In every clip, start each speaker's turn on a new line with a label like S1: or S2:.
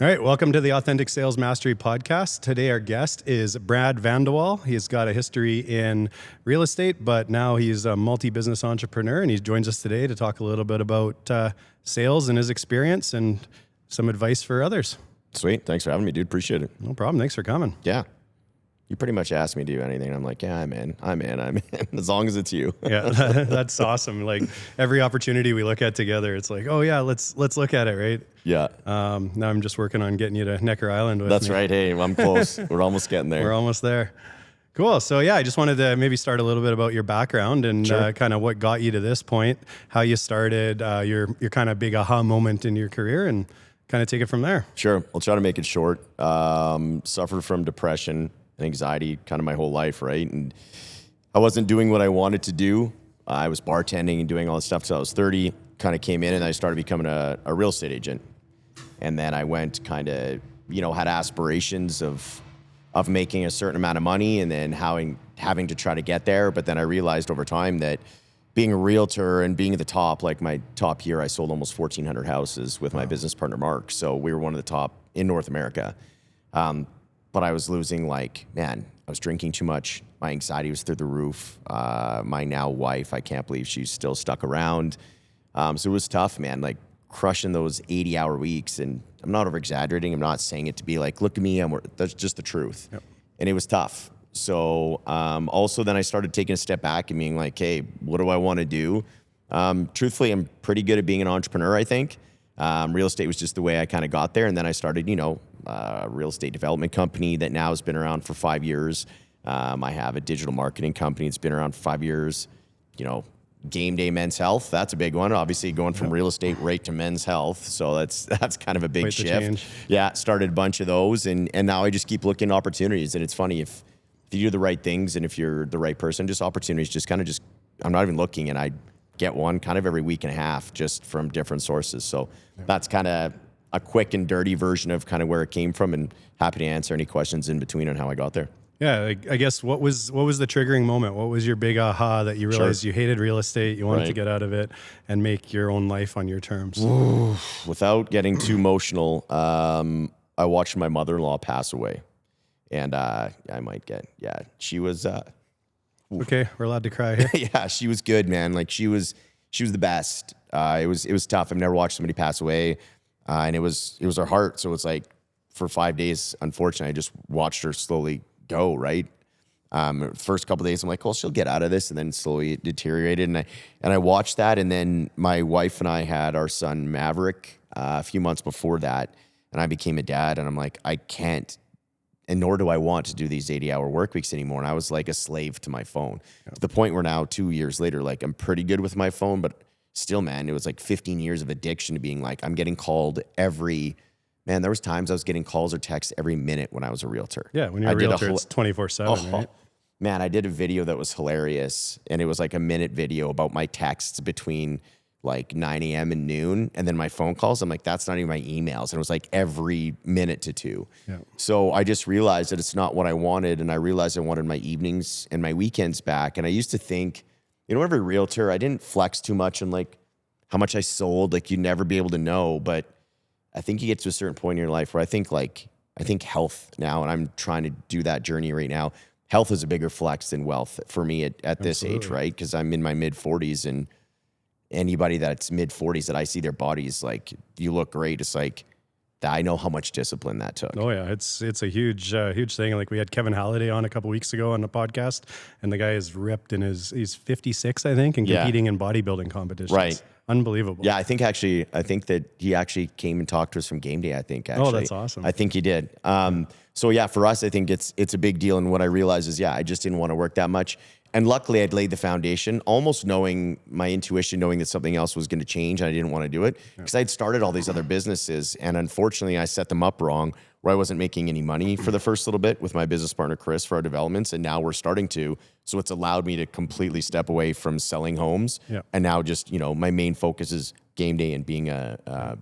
S1: All right, welcome to the Authentic Sales Mastery Podcast. Today our guest is Brad Van De Walle. He's got a history in real estate, but now he's a multi-business entrepreneur, and he joins us today to talk a little bit about sales and his experience and some advice for others.
S2: Sweet. Thanks for having me, dude. Appreciate it.
S1: No problem. Thanks for coming.
S2: Yeah. You pretty much asked me to do anything. I'm like, yeah, I'm in. As long as it's you.
S1: Yeah, that's awesome. Like every opportunity we look at together, it's like, oh yeah, let's look at it, right?
S2: Yeah.
S1: Now I'm just working on getting you to Necker Island with
S2: That's
S1: me.
S2: right. Hey, I'm close. We're almost getting there.
S1: We're almost there. Cool. So yeah, I just wanted to maybe start a little bit about your background and
S2: Sure.
S1: kind of what got you to this point, how you started, your kind of big aha moment in your career, and kind of take it from there.
S2: Sure. I'll try to make it short. Suffered from depression and anxiety kind of my whole life, right? And I wasn't doing what I wanted to do. I was bartending and doing all this stuff till I was 30, kind of came in and I started becoming a real estate agent. And then I went kind of, had aspirations of making a certain amount of money and then having to try to get there. But then I realized over time that being a realtor and being at the top, like my top year, I sold almost 1,400 houses with my business partner, Mark. So we were one of the top in North America. But I was losing I was drinking too much. My anxiety was through the roof. My now wife, I can't believe she's still stuck around. So it was tough, man, like crushing those 80-hour weeks. And I'm not over-exaggerating. I'm not saying it to be like, look at me, that's just the truth. Yep. And it was tough. So also then I started taking a step back and being like, hey, what do I want to do? Truthfully, I'm pretty good at being an entrepreneur, I think. Real estate was just the way I kind of got there. And then I started, a real estate development company that now has been around for 5 years. I have a digital marketing company that's been around for 5 years. Game Day Men's Health, that's a big one. Obviously going from real estate right to men's health. So that's kind of a big shift. Yeah, started a bunch of those. And now I just keep looking at opportunities. And it's funny, if you do the right things and if you're the right person, just opportunities I'm not even looking, and I get one kind of every week and a half just from different sources. So that's kind of a quick and dirty version of kind of where it came from, and happy to answer any questions in between on how I got there.
S1: Yeah, I guess what was the triggering moment? What was your big aha that you realized you hated real estate, you wanted to get out of it and make your own life on your terms?
S2: Ooh, without getting too emotional, I watched my mother-in-law pass away, and she was
S1: okay, we're allowed to cry here.
S2: yeah, she was good, man. Like she was the best. It was tough. I've never watched somebody pass away, and it was her heart. So it's like for 5 days, unfortunately, I just watched her slowly go. Right, first couple of days, I'm like, well, she'll get out of this, and then slowly it deteriorated, and I watched that, and then my wife and I had our son Maverick a few months before that, and I became a dad, and I'm like, I can't. And nor do I want to do these 80-hour work weeks anymore. And I was like a slave to my phone to the point where now 2 years later, like I'm pretty good with my phone, but still, man, it was like 15 years of addiction to being like, I'm getting called there was times I was getting calls or texts every minute when I was a realtor.
S1: Yeah, when you're a realtor, it's 24/7, right?
S2: Man, I did a video that was hilarious. And it was like a minute video about my texts between like 9 a.m. and noon, and then my phone calls. I'm like, that's not even my emails. And it was like every minute to two. Yeah. So I just realized that it's not what I wanted, and I realized I wanted my evenings and my weekends back. And I used to think, every realtor, I didn't flex too much on like how much I sold. Like you'd never be able to know. But I think you get to a certain point in your life where I think health now, and I'm trying to do that journey right now. Health is a bigger flex than wealth for me at this age, right? Because I'm in my mid 40s, and anybody that's mid 40s that I see their bodies like, you look great. It's like, I know how much discipline that took.
S1: Oh yeah, it's a huge thing. Like we had Kevin Halliday on a couple weeks ago on the podcast, and the guy is ripped in he's 56, I think, and competing in bodybuilding competitions. Right. Unbelievable.
S2: Yeah, I think that he actually came and talked to us from Game Day, I think, actually.
S1: Oh, that's awesome.
S2: I think he did. So yeah, for us, I think it's a big deal. And what I realized is, I just didn't want to work that much. And luckily I'd laid the foundation, almost knowing my intuition, knowing that something else was going to change, and I didn't want to do it because I'd started all these other businesses, and unfortunately I set them up wrong, where I wasn't making any money for the first little bit with my business partner, Chris, for our developments. And now we're starting to, so it's allowed me to completely step away from selling homes. Yeah. And now just, my main focus is Game Day and being a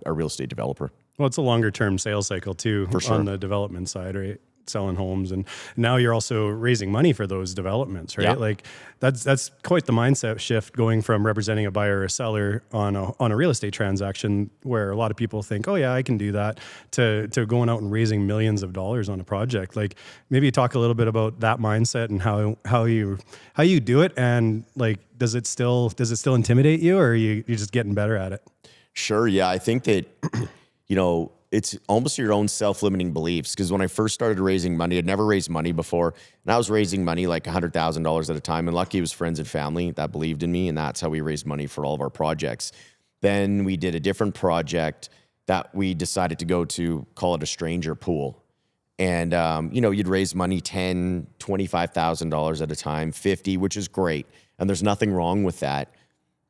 S2: real estate developer.
S1: Well, it's a longer term sales cycle too,
S2: for sure,
S1: on the development side, right? selling homes, and now you're also raising money for those developments, right?
S2: Yeah.
S1: Like that's quite the mindset shift, going from representing a buyer or a seller on a real estate transaction where a lot of people think, oh yeah, I can do that, to going out and raising millions of dollars on a project. Like maybe talk a little bit about that mindset and how you do it, and like does it still intimidate you, or are you're just getting better at it?
S2: Sure. Yeah. I think that, it's almost your own self-limiting beliefs. Because when I first started raising money, I'd never raised money before. And I was raising money like $100,000 at a time. And lucky it was friends and family that believed in me. And that's how we raised money for all of our projects. Then we did a different project that we decided to go to, call it a stranger pool. And, you'd raise money $10,000, $25,000 at a time, 50, which is great. And there's nothing wrong with that.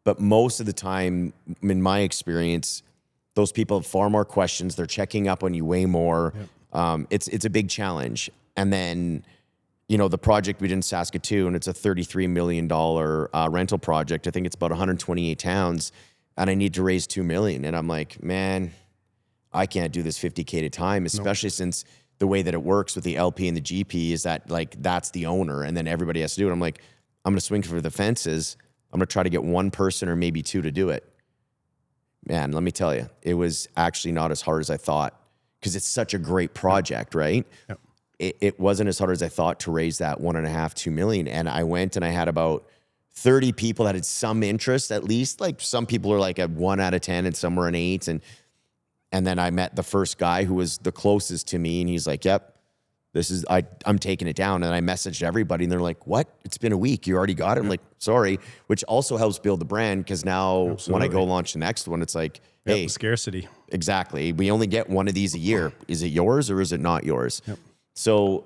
S2: But most of the time, in my experience, those people have far more questions. They're checking up on you way more. Yep. It's a big challenge. And then, the project we did in Saskatoon, it's a $33 million rental project. I think it's about 128 towns, and I need to raise $2 million. And I'm like, man, I can't do this 50K at a time, especially since the way that it works with the LP and the GP is that like that's the owner, and then everybody has to do it. I'm like, I'm going to swing for the fences. I'm going to try to get one person or maybe two to do it. Man, let me tell you, it was actually not as hard as I thought, because it's such a great project, right? Yep. It wasn't as hard as I thought to raise that $1.5–2 million. And I went and I had about 30 people that had some interest, at least. Like some people are like a 1 out of 10 and some were an 8. And then I met the first guy who was the closest to me, and he's like, yep, I'm taking it down. And I messaged everybody, and they're like, what? It's been a week. You already got it? I'm like, sorry, which also helps build the brand, because now when I go launch the next one, it's like, hey,
S1: scarcity.
S2: Exactly. We only get one of these a year. Is it yours or is it not yours? Yep. So,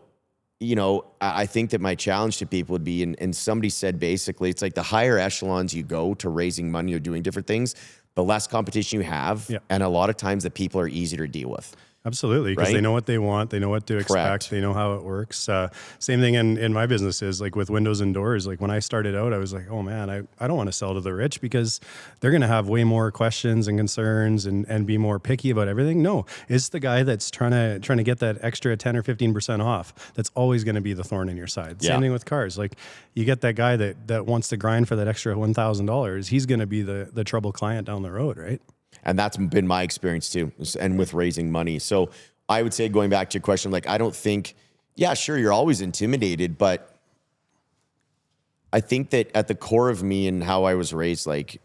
S2: I think that my challenge to people would be, and somebody said basically, it's like the higher echelons you go to raising money or doing different things, the less competition you have. Yep. And a lot of times the people are easier to deal with.
S1: Absolutely, because they know what they want, they know what to expect,
S2: Correct.
S1: They know how it works. Same thing in my businesses, like with windows and doors. Like when I started out, I was like, oh man, I don't want to sell to the rich, because they're going to have way more questions and concerns and be more picky about everything. No, it's the guy that's trying to get that extra 10 or 15% off. That's always going to be the thorn in your side. Same thing with cars. Like you get that guy that wants to grind for that extra $1,000. He's going to be the trouble client down the road, right?
S2: And that's been my experience too, and with raising money. So I would say, going back to your question, like I don't think, yeah, sure, you're always intimidated, but I think that at the core of me and how I was raised, like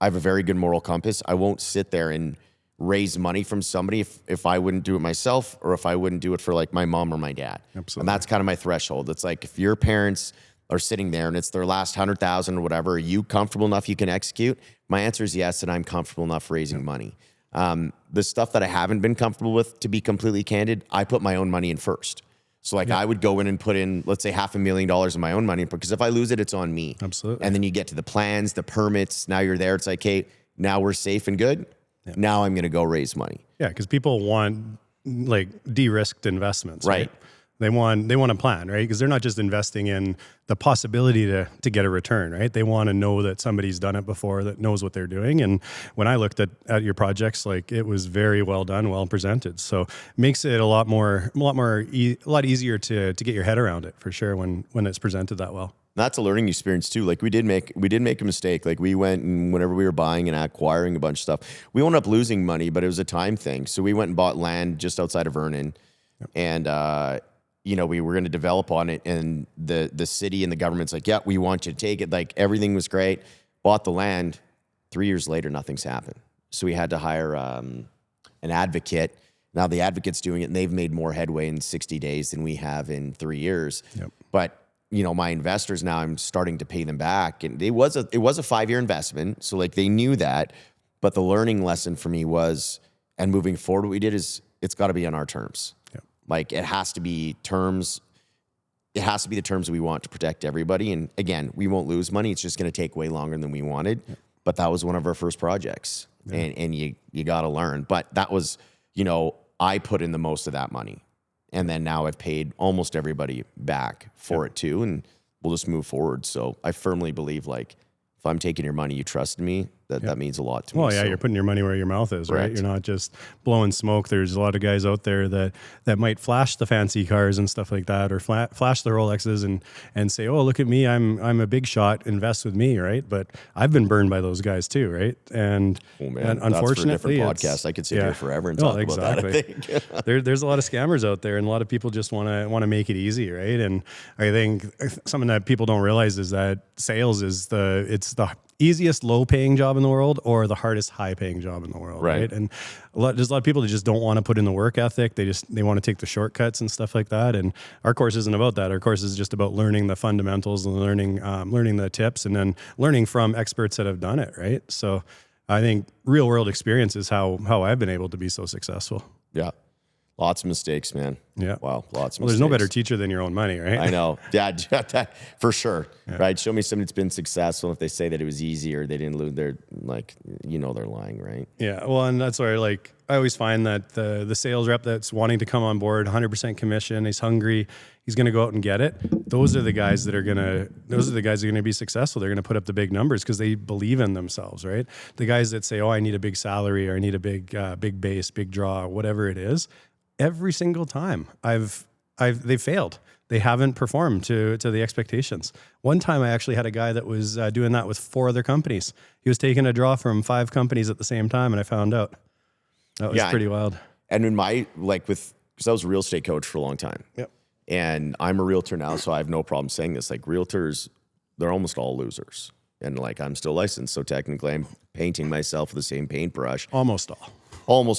S2: I have a very good moral compass. I won't sit there and raise money from somebody if I wouldn't do it myself, or if I wouldn't do it for like my mom or my dad.
S1: Absolutely.
S2: And that's kind of my threshold. It's like, if your parents are sitting there and it's their last 100,000 or whatever, are you comfortable enough you can execute? My answer is yes, and I'm comfortable enough raising money. The stuff that I haven't been comfortable with, to be completely candid, I put my own money in first. So like I would go in and put in, let's say $500,000 of my own money, because if I lose it, it's on me.
S1: Absolutely.
S2: And then you get to the plans, the permits, now you're there. It's like, hey, now we're safe and good. Yeah. Now I'm going to go raise money.
S1: Yeah, because people want like de-risked investments, right? They want a plan, right? Because they're not just investing in the possibility to get a return, right? They want to know that somebody's done it before, that knows what they're doing. And when I looked at your projects, like it was very well done, well presented. So makes it a lot easier to get your head around it, for sure, when it's presented that well.
S2: That's a learning experience too. Like we did make a mistake. Like we went, and whenever we were buying and acquiring a bunch of stuff, we wound up losing money, but it was a time thing. So we went and bought land just outside of Vernon, and we were going to develop on it, and the city and the government's like, yeah, we want you to take it. Like everything was great. Bought the land. 3 years later, nothing's happened. So we had to hire an advocate. Now the advocate's doing it, and they've made more headway in 60 days than we have in 3 years. Yep. But my investors now, I'm starting to pay them back, and it was a 5-year investment. So like they knew that, but the learning lesson for me was, and moving forward, what we did is it's got to be on our terms. Yep. Like it has to be terms. It has to be the terms we want to protect everybody. And again, we won't lose money. It's just going to take way longer than we wanted. Yep. But that was one of our first projects, and you got to learn. But that was, I put in the most of that money. And then now I've paid almost everybody back for it too, and we'll just move forward. So I firmly believe, like, if I'm taking your money, you trusted me, that means a lot to me.
S1: Well, yeah, you're putting your money where your mouth is, right?
S2: Correct.
S1: You're not just blowing smoke. There's a lot of guys out there that might flash the fancy cars and stuff like that, or flash the Rolexes and say, "Oh, look at me, I'm a big shot. Invest with me," right? But I've been burned by those guys too, right? And,
S2: man,
S1: unfortunately,
S2: that's for a different podcast. I could sit here forever and talk about that. I think
S1: there's a lot of scammers out there, and a lot of people just want to make it easy, right? And I think something that people don't realize is that sales is the easiest low-paying job in the world or the hardest high-paying job in the world, right? And there's a lot of people that just don't want to put in the work ethic. They want to take the shortcuts and stuff like that. And our course isn't about that. Our course is just about learning the fundamentals and learning the tips, and then learning from experts that have done it, right? So I think real-world experience is how I've been able to be so successful.
S2: Yeah. Lots of mistakes, man.
S1: Yeah.
S2: Wow. Lots of mistakes.
S1: There's no better teacher than your own money, right?
S2: I know. Yeah, for sure. Yeah. Right. Show me somebody that's been successful. If they say that it was easy or they didn't lose, they're like, they're lying, right?
S1: Yeah. Well, and that's where I always find that the sales rep that's wanting to come on board, 100% commission, he's hungry, he's going to go out and get it. Those are the guys that are going to be successful. They're going to put up the big numbers because they believe in themselves, right? The guys that say, "Oh, I need a big salary, or I need a big base, big draw," whatever it is. Every single time they've failed. They haven't performed to the expectations. One time I actually had a guy that was doing that with 4 other companies. He was taking a draw from 5 companies at the same time, and I found out. That was pretty wild.
S2: And in because I was a real estate coach for a long time.
S1: Yep.
S2: And I'm a realtor now, so I have no problem saying this. Like, realtors, they're almost all losers. And I'm still licensed, so technically I'm painting myself with the same paintbrush. Almost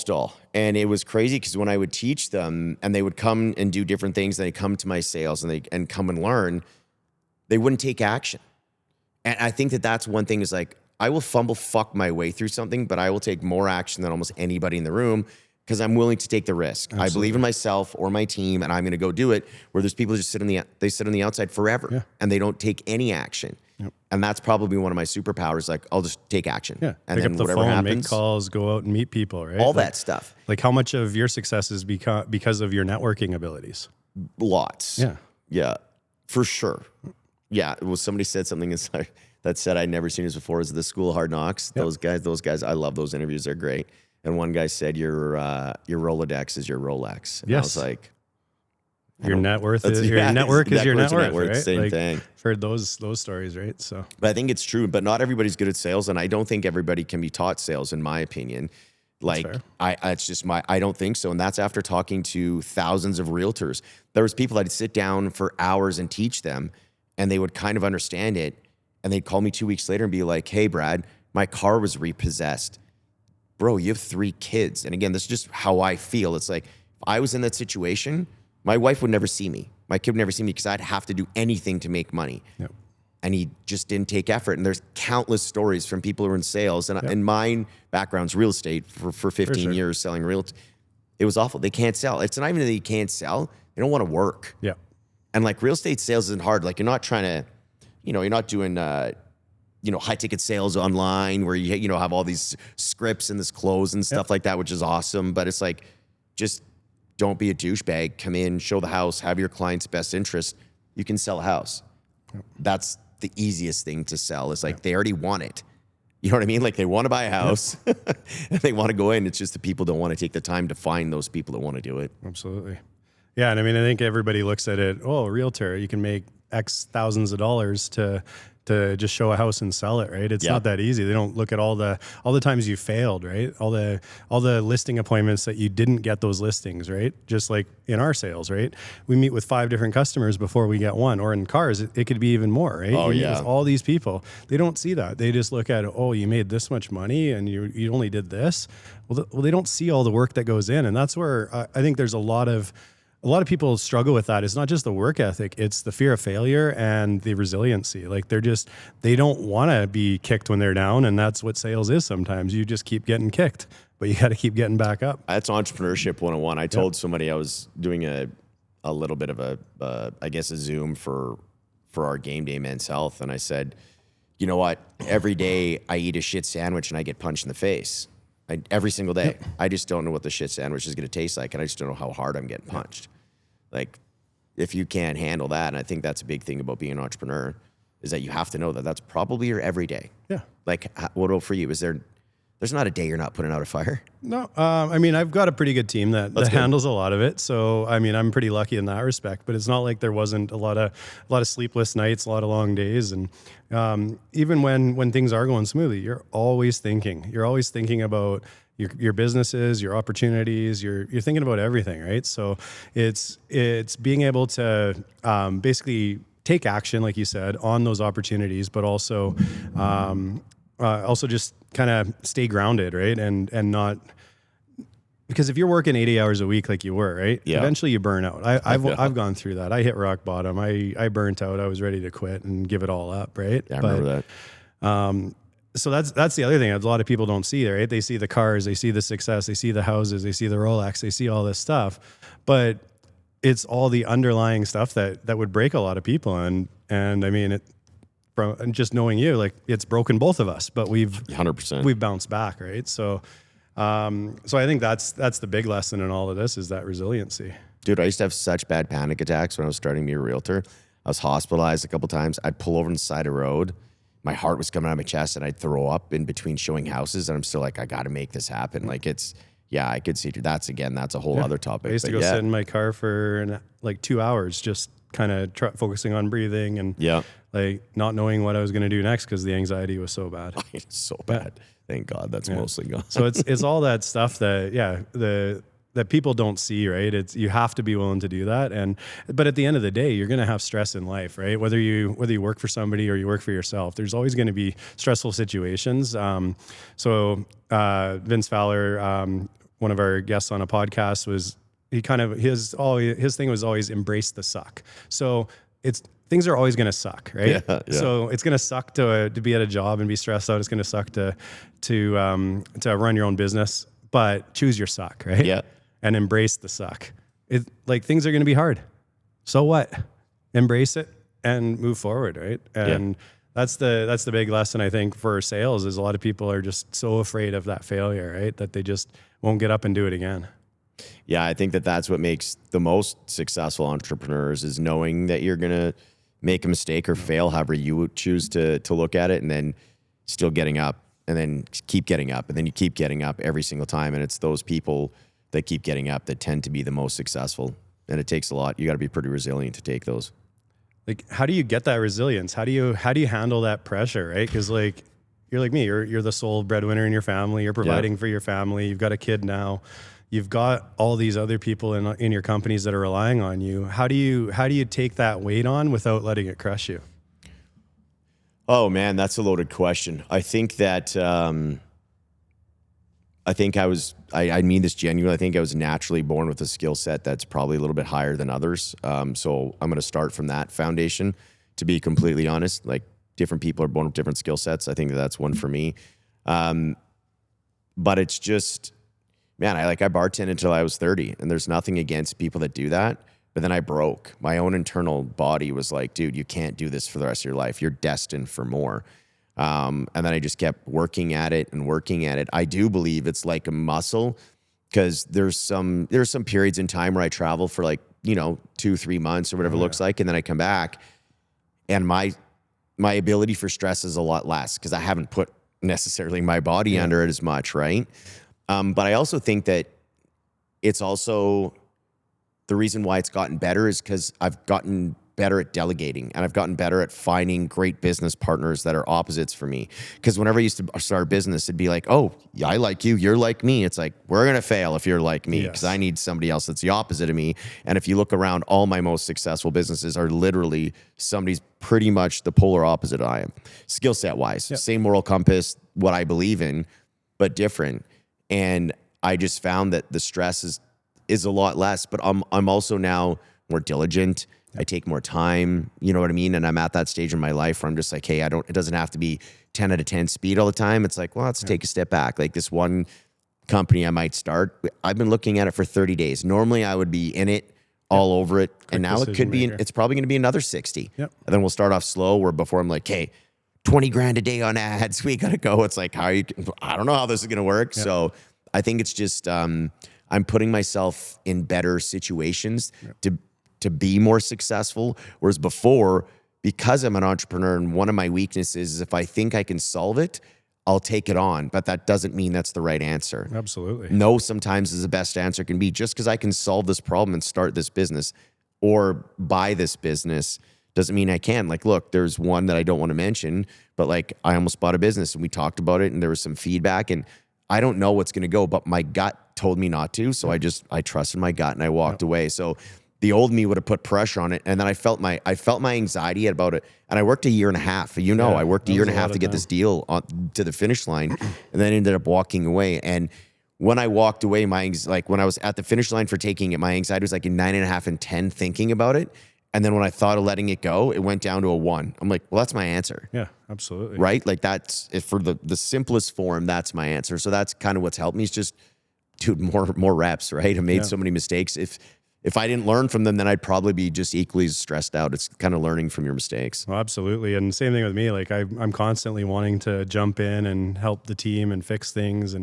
S2: all. And it was crazy because when I would teach them and they would come and do different things, they come to my sales and come and learn, they wouldn't take action. And I think that's one thing is I will fuck my way through something, but I will take more action than almost anybody in the room because I'm willing to take the risk. Absolutely. I believe in myself or my team, and I'm going to go do it. Where there's people who just sit on the outside forever and they don't take any action. Yep. And that's probably one of my superpowers. I'll just take action. Yeah. And
S1: pick
S2: then
S1: up the
S2: whatever
S1: phone,
S2: happens,
S1: make calls, go out and meet people, right?
S2: All that stuff.
S1: How much of your success is because of your networking abilities?
S2: Lots.
S1: Yeah.
S2: Yeah, for sure. Yeah. Well, somebody said something that said I'd never seen this before. Is the School of Hard Knocks? Yep. Those guys, I love those interviews. They're great. And one guy said your Rolodex is your Rolex. And
S1: yes.
S2: I was like,
S1: your net worth is your network is your net worth, right?
S2: Same thing.
S1: I've heard those stories, right? So,
S2: but I think it's true. But not everybody's good at sales, and I don't think everybody can be taught sales, in my opinion. It's just I don't think so. And that's after talking to thousands of realtors. There was people I'd sit down for hours and teach them, and they would kind of understand it, and they'd call me 2 weeks later and be like, "Hey, Brad, my car was repossessed." Bro, you have 3 kids. And again, this is just how I feel. It's like, if I was in that situation, my wife would never see me. My kid would never see me because I'd have to do anything to make money.
S1: Yep.
S2: And he just didn't take effort. And there's countless stories from people who are in sales. And my background's real estate for 15 years selling real estate. It was awful. They can't sell. It's not even that they can't sell. They don't want to work.
S1: Yeah.
S2: And real estate sales isn't hard. You're not trying to, you're not doing, high ticket sales online where you have all these scripts and this close and stuff like that, which is awesome. But it's just don't be a douchebag. Come in, show the house, have your client's best interest. You can sell a house. Yep. That's the easiest thing to sell. Is they already want it. You know what I mean? They want to buy a house and they want to go in. It's just the people don't want to take the time to find those people that want to do it.
S1: Absolutely. Yeah. And I think everybody looks at it, a realtor, you can make X thousands of dollars to just show a house and sell it, right? It's not that easy. They don't look at all the times you failed, right? All the listing appointments that you didn't get those listings, right? Just like in our sales, right? We meet with 5 different customers before we get one, or in cars, it could be even more, right?
S2: Oh,
S1: you meet with all these people. They don't see that. They just look at, you made this much money and you only did this. Well, they don't see all the work that goes in. And that's where I think there's a lot of people struggle with that. It's not just the work ethic, it's the fear of failure and the resiliency. They don't want to be kicked when they're down. And that's what sales is sometimes. You just keep getting kicked, but you got to keep getting back up.
S2: That's entrepreneurship 101. I told somebody I was doing a little bit of a Zoom for our game day Men's Health. And I said, you know what? Every day I eat a shit sandwich and I get punched in the face. Every single day. Yep. I just don't know what the shit sandwich is going to taste like. And I just don't know how hard I'm getting punched. If you can't handle that, and I think that's a big thing about being an entrepreneur, is that you have to know that that's probably your everyday.
S1: Yeah.
S2: Like, what about for you? There's not a day you're not putting out a fire?
S1: No, I mean, I've got a pretty good team that
S2: good.
S1: handles a lot of it. So, I mean, I'm pretty lucky in that respect. But it's not like there wasn't a lot of sleepless nights, a lot of long days, and even when things are going smoothly, you're always thinking. You're always thinking about your businesses, your opportunities. You're thinking about everything, right? So, it's being able to basically take action, like you said, on those opportunities, but also just kind of stay grounded, right? And not, because if you're working 80 hours a week like you were, right?
S2: Yeah.
S1: Eventually you burn out. I've gone through that. I hit rock bottom. I burnt out. I was ready to quit and give it all up, right?
S2: Yeah, I remember that.
S1: So that's the other thing. A lot of people don't see, right? They see the cars, they see the success, they see the houses, they see the Rolex, they see all this stuff, but it's all the underlying stuff that would break a lot of people. And I mean, and just knowing you, like, it's broken both of us, but we've
S2: 100%.
S1: We've bounced back, right? So I think that's the big lesson in all of this, is that resiliency.
S2: Dude, I used to have such bad panic attacks when I was starting to be a realtor. I was hospitalized a couple times. I'd pull over on the side of the road. My heart was coming out of my chest, and I'd throw up in between showing houses. And I'm still like, I got to make this happen. Like, I could see that's a whole other topic.
S1: I used to go sit in my car for like 2 hours, just kind of focusing on breathing and like not knowing what I was going to do next because the anxiety was so bad.
S2: It's so bad. Thank God that's mostly gone.
S1: So it's all that stuff that people don't see, right? You have to be willing to do that. But at the end of the day, you're going to have stress in life, right? Whether you work for somebody or you work for yourself, there's always going to be stressful situations. Vince Fowler, one of our guests on a podcast, his thing was always embrace the suck. So things are always going to suck, right?
S2: Yeah.
S1: So it's going to suck to be at a job and be stressed out. It's going to suck to run your own business, but choose your suck, right?
S2: Yeah.
S1: And embrace the suck. Things are going to be hard. So what? Embrace it and move forward, right? And that's the big lesson, I think, for sales, is a lot of people are just so afraid of that failure, right? That they just won't get up and do it again.
S2: Yeah, I think that's what makes the most successful entrepreneurs, is knowing that you're going to make a mistake or fail, however you choose to look at it, and then still getting up, and then keep getting up, and then you keep getting up every single time. And it's those people that keep getting up that tend to be the most successful. And it takes a lot. You got to be pretty resilient to take those.
S1: Like, how do you get that resilience? How do you handle that pressure, right? Because like, you're like me, you're the sole breadwinner in your family. You're providing for your family. You've got a kid now. You've got all these other people in your companies that are relying on you. How do you take that weight on without letting it crush you?
S2: Oh man, that's a loaded question. I think that I mean this genuinely. I think I was naturally born with a skill set that's probably a little bit higher than others. So I'm going to start from that foundation, to be completely honest. Like, different people are born with different skill sets. I think that's one for me. But it's just, man, I bartended until I was 30, and there's nothing against people that do that. But then I broke. My own internal body was like, dude, you can't do this for the rest of your life. You're destined for more. And then I just kept working at it and working at it. I do believe it's like a muscle, because there's some periods in time where I travel for 2-3 months or whatever it looks like. And then I come back, and my ability for stress is a lot less, because I haven't put necessarily my body under it as much. Right. But I also think that it's also the reason why it's gotten better is because I've gotten better at delegating, and I've gotten better at finding great business partners that are opposites for me. Because whenever I used to start a business, it'd be like, oh, yeah, I like you, you're like me. It's like, we're going to fail if you're like me, because I need somebody else that's the opposite of me. And if you look around, all my most successful businesses are literally somebody's pretty much the polar opposite I am. Skill set wise, same moral compass, what I believe in, but different. And I just found that the stress is a lot less, but I'm also now more diligent. I take more time, you know what I mean? And I'm at that stage in my life where I'm just like, hey, it doesn't have to be 10 out of 10 speed all the time. It's like, well, let's take a step back. Like, this one company I might start, I've been looking at it for 30 days. Normally I would be in it, all over it. And now it's probably going to be another 60. And then we'll start off slow, where before I'm like, hey, 20 grand a day on ads, we got to go. It's like, I don't know how this is going to work. So I think it's just, I'm putting myself in better situations to be more successful. Whereas before, because I'm an entrepreneur and one of my weaknesses is if I think I can solve it, I'll take it on, but that doesn't mean that's the right answer.
S1: Absolutely.
S2: No, sometimes is the best answer can be just because I can solve this problem and start this business or buy this business doesn't mean I can. Like, look, there's one that I don't want to mention, but like I almost bought a business and we talked about it and there was some feedback and I don't know what's going to go, but my gut told me not to. So I trusted my gut and I walked away. So the old me would have put pressure on it. And then I felt my anxiety about it. And I worked a year and a half. I worked a year and a half to get this deal to the finish line and then ended up walking away. And when I walked away, when I was at the finish line for taking it, my anxiety was like a 9.5 and 10 thinking about it. And then when I thought of letting it go, it went down to a 1. I'm like, well, that's my answer.
S1: Yeah, absolutely.
S2: Right? Like that's for the simplest form, that's my answer. So that's kind of what's helped me is just, dude, more reps, right? I made so many mistakes. If I didn't learn from them, then I'd probably be just equally as stressed out. It's kind of learning from your mistakes.
S1: Well, absolutely. And same thing with me. Like I'm constantly wanting to jump in and help the team and fix things.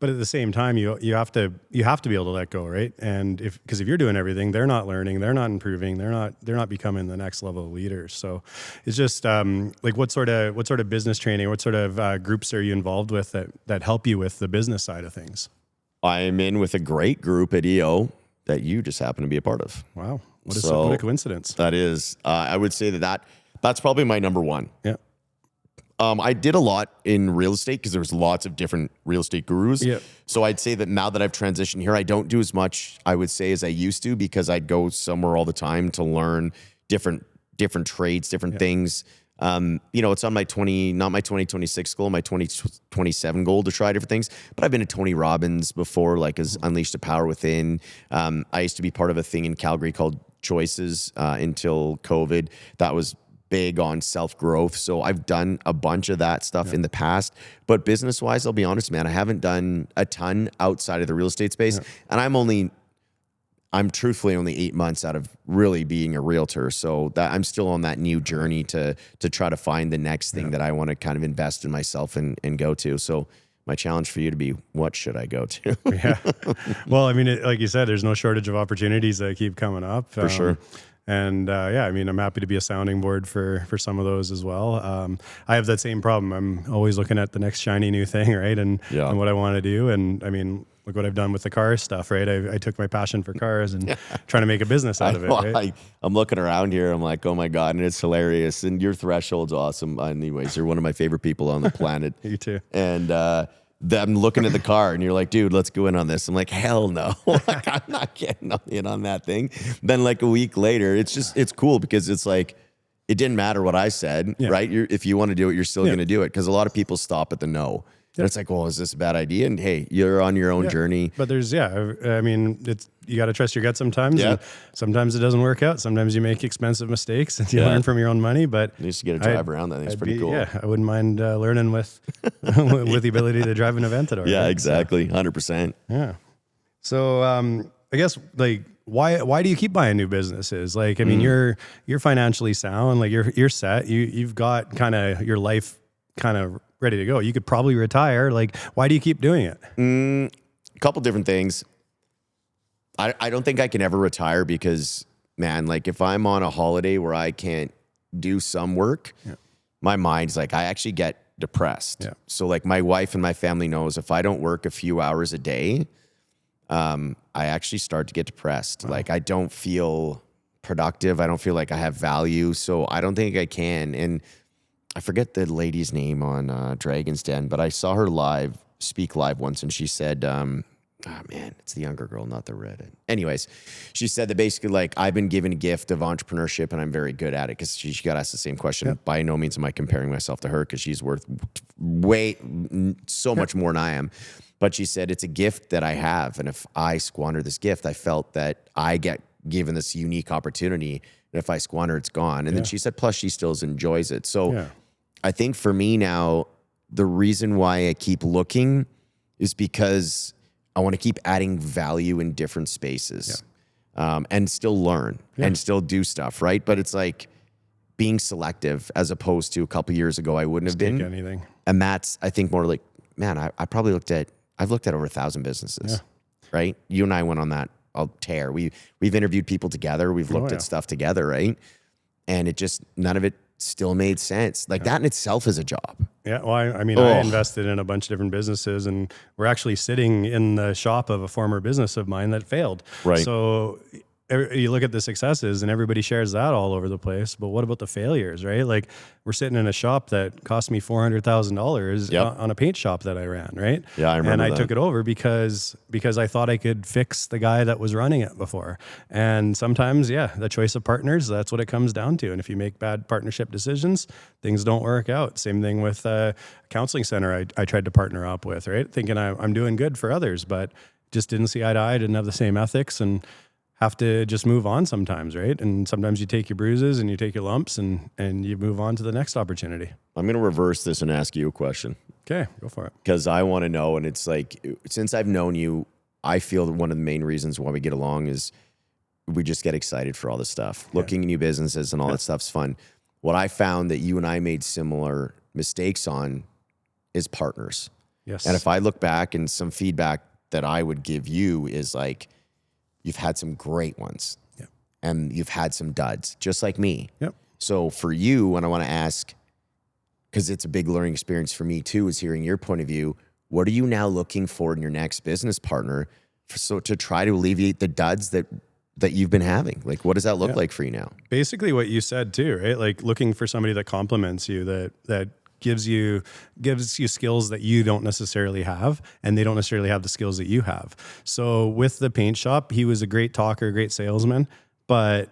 S1: But at the same time, you have to be able to let go, right? And because if you're doing everything, they're not learning, they're not improving, they're not becoming the next level of leaders. So it's just like what sort of business training, what sort of groups are you involved with that help you with the business side of things?
S2: I'm in with a great group at EO that you just happen to be a part of.
S1: Wow. What a coincidence.
S2: That is. I would say that's probably my number one.
S1: Yeah.
S2: I did a lot in real estate because there was lots of different real estate gurus.
S1: Yeah.
S2: So I'd say that now that I've transitioned here, I don't do as much, I would say, as I used to because I'd go somewhere all the time to learn different trades, different things. It's on my not my 2026 goal, my 2027 goal to try different things. But I've been to Tony Robbins before, like as Unleash the Power Within. I used to be part of a thing in Calgary called Choices until COVID. That was big on self-growth. So I've done a bunch of that stuff in the past. But business-wise, I'll be honest, man, I haven't done a ton outside of the real estate space. Yeah. And I'm truthfully only 8 months out of really being a realtor. So that I'm still on that new journey to try to find the next thing that I want to kind of invest in myself and go to. So my challenge for you to be, what should I go to?
S1: Yeah. Well, I mean, like you said, there's no shortage of opportunities that keep coming up.
S2: For sure.
S1: And I mean, I'm happy to be a sounding board for some of those as well. I have that same problem. I'm always looking at the next shiny new thing, right? And what I want to do. And I mean, look what I've done with the car stuff, right? I took my passion for cars and trying to make a business out of it, right?
S2: I'm looking around here. I'm like, oh my God, and it's hilarious. And your threshold's awesome. Anyways, you're one of my favorite people on the planet.
S1: You too.
S2: And I'm looking at the car and you're like, dude, let's go in on this. I'm like, hell no. Like, I'm not getting in on that thing. Then like a week later, it's cool because it's like, it didn't matter what I said, right? If you want to do it, you're still going to do it. Because a lot of people stop at the no. And it's like, well, is this a bad idea? And hey, you're on your own journey.
S1: But I mean, you got to trust your gut sometimes. Yeah. And sometimes it doesn't work out. Sometimes you make expensive mistakes and you learn from your own money. But
S2: you used to get a drive around that. I think it's pretty cool.
S1: Yeah, I wouldn't mind learning with with the ability to drive an Aventador.
S2: Yeah,
S1: right?
S2: exactly. 100%.
S1: Yeah. So I guess like why do you keep buying new businesses? Like, I mean, you're financially sound, like you're set. You've got kind of your life kind of ready to go. You could probably retire. Like, why do you keep doing it?
S2: A couple different things. I don't think I can ever retire because, man, like if I'm on a holiday where I can't do some work, my mind's like, I actually get depressed. Yeah. So like my wife and my family knows if I don't work a few hours a day, I actually start to get depressed. Wow. Like I don't feel productive. I don't feel like I have value. So I don't think I can. And I forget the lady's name on Dragon's Den, but I saw her speak live once, and she said, oh man, it's the younger girl, not the redhead. Anyways, she said that basically, like, I've been given a gift of entrepreneurship, and I'm very good at it, because she got asked the same question. Yeah. By no means am I comparing myself to her, because she's worth so much more than I am. But she said, it's a gift that I have, and if I squander this gift, I felt that I get given this unique opportunity, and if I squander, it's gone. And then she said, plus she still enjoys it. So I think for me now, the reason why I keep looking is because I want to keep adding value in different spaces and still learn and still do stuff, right? But it's like being selective as opposed to a couple years ago, I wouldn't have been.
S1: Anything.
S2: And that's, I think, more like, man, I've looked at over 1,000 businesses, right? You and I went on that tear. We've interviewed people together. We've looked at stuff together, right? and it just, none of it still made sense. Like that in itself is a job.
S1: Yeah. Well, I mean, I invested in a bunch of different businesses, and we're actually sitting in the shop of a former business of mine that failed.
S2: Right.
S1: So you look at the successes and everybody shares that all over the place, but what about the failures, right? Like we're sitting in a shop that cost me $400,000 on a paint shop that I ran, right?
S2: Yeah, I remember
S1: And I
S2: that.
S1: took it over because I thought I could fix the guy that was running it before. And sometimes, the choice of partners, that's what it comes down to. And if you make bad partnership decisions, things don't work out. Same thing with a counseling center I tried to partner up with, right? Thinking I'm doing good for others, but just didn't see eye to eye, didn't have the same ethics, and have to just move on sometimes, right? And sometimes you take your bruises and you take your lumps and you move on to the next opportunity.
S2: I'm going to reverse this and ask you a question.
S1: Okay, go for it.
S2: Because I want to know, and it's like, since I've known you, I feel that one of the main reasons why we get along is we just get excited for all this stuff. Looking at new businesses and all that stuff's fun. What I found that you and I made similar mistakes on is partners.
S1: Yes.
S2: And if I look back, and some feedback that I would give you is like, you've had some great ones, and you've had some duds, just like me.
S1: Yep.
S2: So for you, and I want to ask, because it's a big learning experience for me too, is hearing your point of view. What are you now looking for in your next business partner, to try to alleviate the duds that you've been having? Like, what does that look like for you now?
S1: Basically what you said too, right? Like looking for somebody that compliments you, that gives you skills that you don't necessarily have, and they don't necessarily have the skills that you have. So with the paint shop, he was a great talker, great salesman, but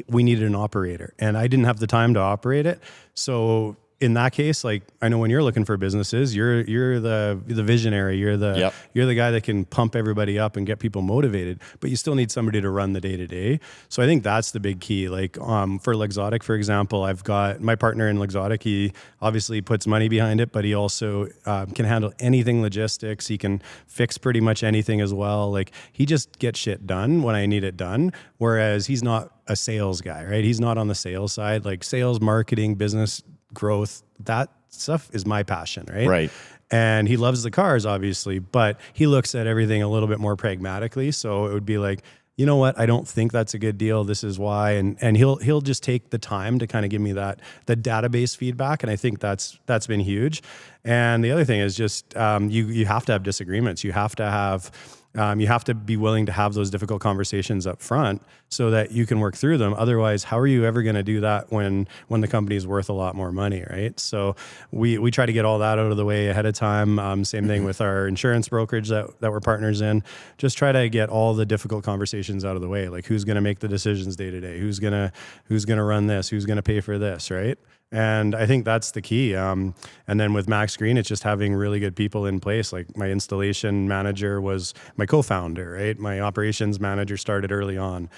S1: we needed an operator, and I didn't have the time to operate it. So in that case, like, I know when you're looking for businesses, you're the visionary, you're the guy that can pump everybody up and get people motivated, but you still need somebody to run the day to day. So I think that's the big key. Like for Luxottic, for example, I've got my partner in Luxottic. He obviously puts money behind it, but he also can handle anything logistics. He can fix pretty much anything as well. Like he just gets shit done when I need it done. Whereas he's not a sales guy, right? He's not on the sales side. Like sales, marketing, business growth, that stuff is my passion, right?
S2: Right.
S1: And he loves the cars, obviously, but he looks at everything a little bit more pragmatically. So it would be like, you know what? I don't think that's a good deal. This is why. And he'll just take the time to kind of give me the database feedback. And I think that's been huge. And the other thing is just, you have to have disagreements. You have to be willing to have those difficult conversations up front so that you can work through them. Otherwise, how are you ever going to do that when the company is worth a lot more money, right? So we try to get all that out of the way ahead of time. Same thing with our insurance brokerage that we're partners in. Just try to get all the difficult conversations out of the way. Like who's going to make the decisions day to day? Who's going to run this? Who's going to pay for this, right? And I think that's the key. And then with Max Green, it's just having really good people in place. Like my installation manager was my co-founder, right? My operations manager started early on.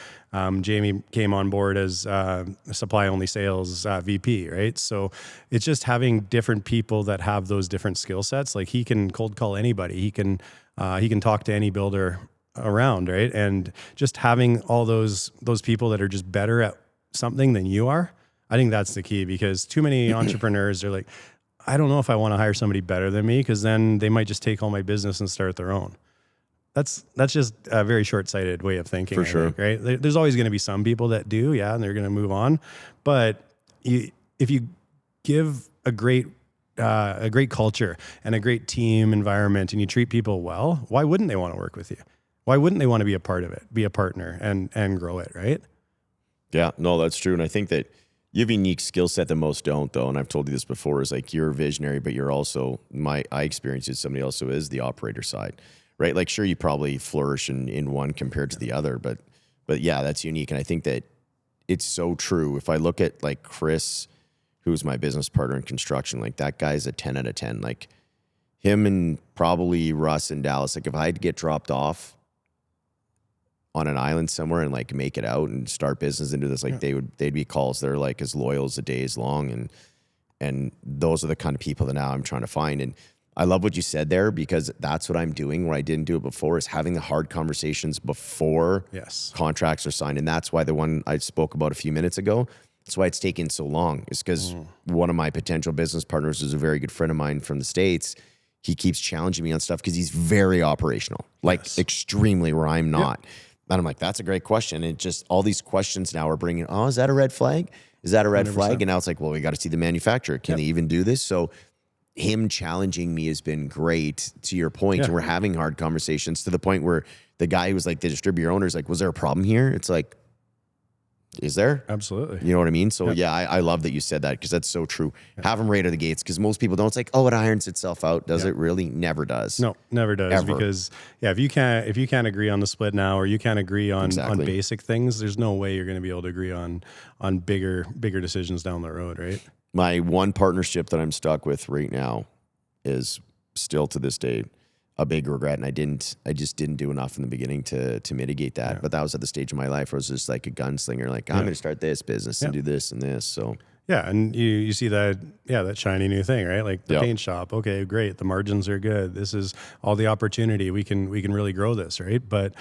S1: Jamie came on board as supply only sales VP, right? So it's just having different people that have those different skill sets. Like he can cold call anybody. He can talk to any builder around, right? And just having all those people that are just better at something than you are. I think that's the key, because too many entrepreneurs are like, I don't know if I want to hire somebody better than me, because then they might just take all my business and start their own. That's just a very short-sighted way of thinking.
S2: For sure.
S1: think, right? There's always going to be some people that do, and they're going to move on. But if you give a great culture and a great team environment, and you treat people well, why wouldn't they want to work with you? Why wouldn't they want to be a part of it, be a partner, and grow it, right?
S2: Yeah, no, that's true. And I think that you have a unique skill set that most don't, though. And I've told you this before, is like you're a visionary, but you're also, I experience it, somebody else who is the operator side, right? Like, sure, you probably flourish in one compared to the other, but yeah, that's unique. And I think that it's so true. If I look at like Chris, who's my business partner in construction, like that guy's a 10 out of 10. Like him and probably Russ in Dallas, like if I had to get dropped off on an island somewhere and like make it out and start business into this, like they'd be calls that are like as loyal as the day is long. And those are the kind of people that now I'm trying to find. And I love what you said there, because that's what I'm doing where I didn't do it before, is having the hard conversations before contracts are signed. And that's why the one I spoke about a few minutes ago, that's why it's taken so long, is because one of my potential business partners is a very good friend of mine from the States. He keeps challenging me on stuff because he's very operational, like extremely, where I'm not. And I'm like, that's a great question. And just all these questions now are bringing, oh, is that a red flag? Is that a red
S1: 100%.
S2: flag? And now it's like, well, we got to see the manufacturer. Can they even do this? So him challenging me has been great, to your point. And we're having hard conversations to the point where the guy who was like the distributor owner is like, was there a problem here? It's like, is there?
S1: Absolutely.
S2: You know what I mean? So I love that you said that, because that's so true. Have them right out of the gates, because most people don't. It's like, oh, it irons itself out. Does it really? Never does.
S1: No, never does.
S2: Ever.
S1: Because if you can't agree on the split now, or you can't agree on basic things, there's no way you're going to be able to agree on bigger decisions down the road, right?
S2: My one partnership that I'm stuck with right now is still to this day a big regret, and I just didn't do enough in the beginning to mitigate that. But that was at the stage of my life where I was just like a gunslinger, like I'm going to start this business and do this and this. So
S1: and you see that shiny new thing, right? Like the paint shop. Okay, great. The margins are good. This is all the opportunity. We can really grow this, right? But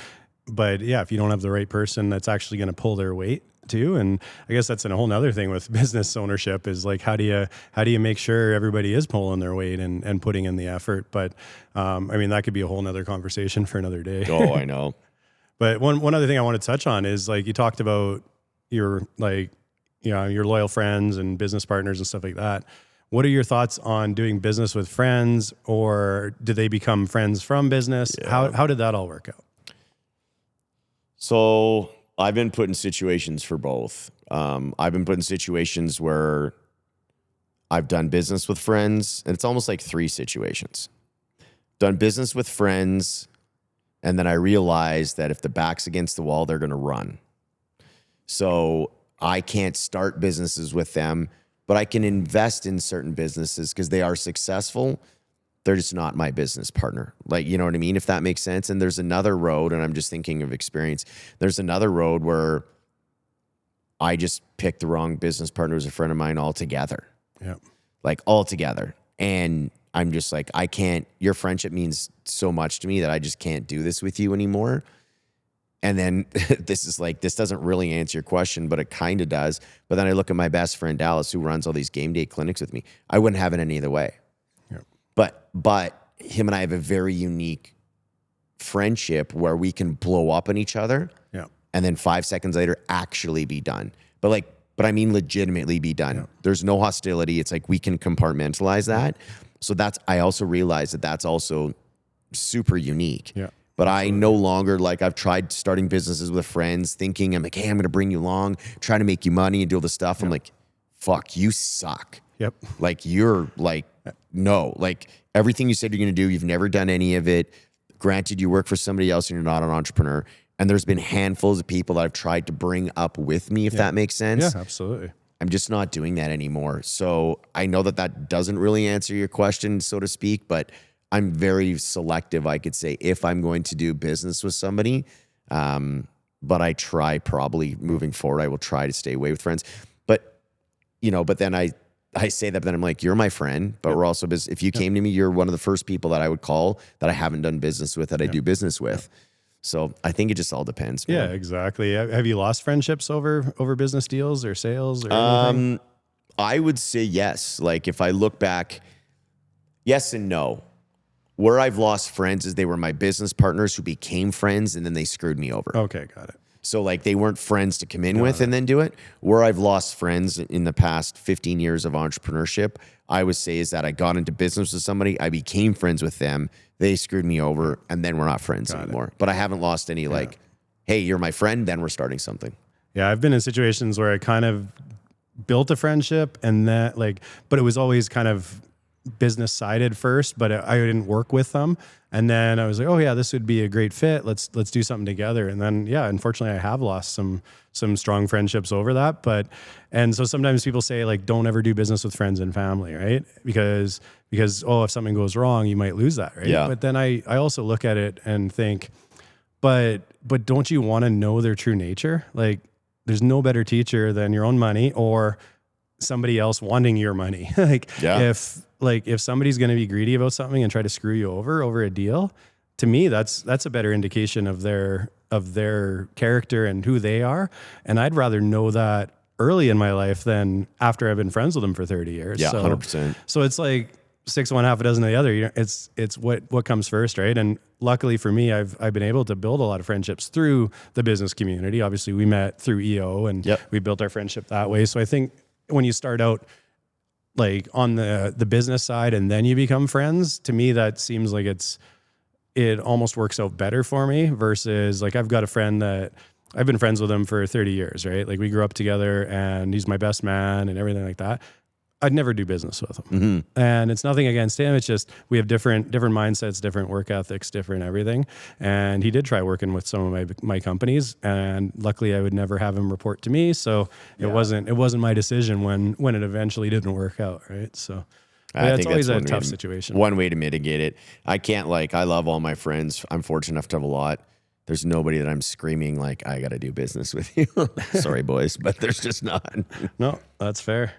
S1: if you don't have the right person that's actually going to pull their weight too, and I guess that's a whole nother thing with business ownership is like, how do you make sure everybody is pulling their weight and putting in the effort? But I mean, that could be a whole nother conversation for another day.
S2: Oh, I know.
S1: But one other thing I want to touch on is, like, you talked about your, like, your loyal friends and business partners and stuff like that. What are your thoughts on doing business with friends, or did they become friends from business? How did that all work out?
S2: So I've been put in situations for both. I've been put in situations where I've done business with friends, and it's almost like 3 situations. Done business with friends, and then I realized that if the back's against the wall, they're going to run. So I can't start businesses with them, but I can invest in certain businesses because they are successful. They're just not my business partner. Like, you know what I mean? If that makes sense. And there's another road, and I'm just thinking of experience. There's another road where I just picked the wrong business partner as a friend of mine altogether.
S1: Yeah.
S2: Like altogether. And I'm just like, I can't, your friendship means so much to me that I just can't do this with you anymore. And then this is like, this doesn't really answer your question, but it kind of does. But then I look at my best friend, Dallas, who runs all these game day clinics with me. I wouldn't have it any other way.
S1: Yeah.
S2: But him and I have a very unique friendship where we can blow up on each other.
S1: Yeah.
S2: And then 5 seconds later actually be done. But I mean legitimately be done. Yeah. There's no hostility. It's like we can compartmentalize that. So I also realize that that's also super unique.
S1: Yeah.
S2: But I no longer, like, I've tried starting businesses with friends thinking, I'm like, hey, I'm going to bring you along, trying to make you money and do all this stuff. I'm like, fuck, you suck.
S1: Yep.
S2: Like, you're like, no, like everything you said you're going to do, you've never done any of it. Granted, you work for somebody else and you're not an entrepreneur. And there's been handfuls of people that I've tried to bring up with me, if that makes sense.
S1: Yeah, absolutely.
S2: I'm just not doing that anymore. So I know that doesn't really answer your question, so to speak, but I'm very selective, I could say, if I'm going to do business with somebody. But I try, probably moving forward, I will try to stay away with friends. But then I say that, but then I'm like, you're my friend, but we're also business. If you came to me, you're one of the first people that I would call that I haven't done business with, that I do business with. So I think it just all depends. Man.
S1: Yeah, exactly. Have you lost friendships over business deals or sales or anything?
S2: I would say yes. Like, if I look back, yes and no. Where I've lost friends is they were my business partners who became friends, and then they screwed me over.
S1: Okay, got it.
S2: So like, they weren't friends to come in with and then do it. Where I've lost friends in the past 15 years of entrepreneurship, I would say, is that I got into business with somebody, I became friends with them, they screwed me over, and then we're not friends anymore. But I haven't lost any like, hey, you're my friend, then we're starting something.
S1: Yeah, I've been in situations where I kind of built a friendship, and that but it was always kind of business sided first, but I didn't work with them. And then I was like, oh yeah, this would be a great fit. Let's do something together. And then, unfortunately I have lost some strong friendships over that. And so sometimes people say, like, don't ever do business with friends and family, right? Because, if something goes wrong, you might lose that, right?
S2: Yeah.
S1: But then I also look at it and think, but don't you want to know their true nature? Like, there's no better teacher than your own money or somebody else wanting your money. If somebody's going to be greedy about something and try to screw you over a deal, to me, that's a better indication of their character and who they are. And I'd rather know that early in my life than after I've been friends with them for 30 years.
S2: Yeah,
S1: so,
S2: 100%.
S1: So it's like, six of one, half a dozen of the other. It's what comes first, right? And luckily for me, I've been able to build a lot of friendships through the business community. Obviously, we met through EO, and we built our friendship that way. So I think when you start out like on the business side and then you become friends, to me that seems like it almost works out better for me versus like I've got a friend that I've been friends with him for 30 years, right? Like we grew up together and he's my best man and everything like that. I'd never do business with him. And it's nothing against him. It's just, we have different mindsets, different work ethics, different everything. And he did try working with some of my companies, and luckily I would never have him report to me. So it wasn't my decision when it eventually didn't work out. Right. So it's always a tough situation.
S2: One way to mitigate it. I love all my friends. I'm fortunate enough to have a lot. There's nobody that I'm screaming like, I got to do business with you. Sorry, boys, but there's just none.
S1: No, that's fair.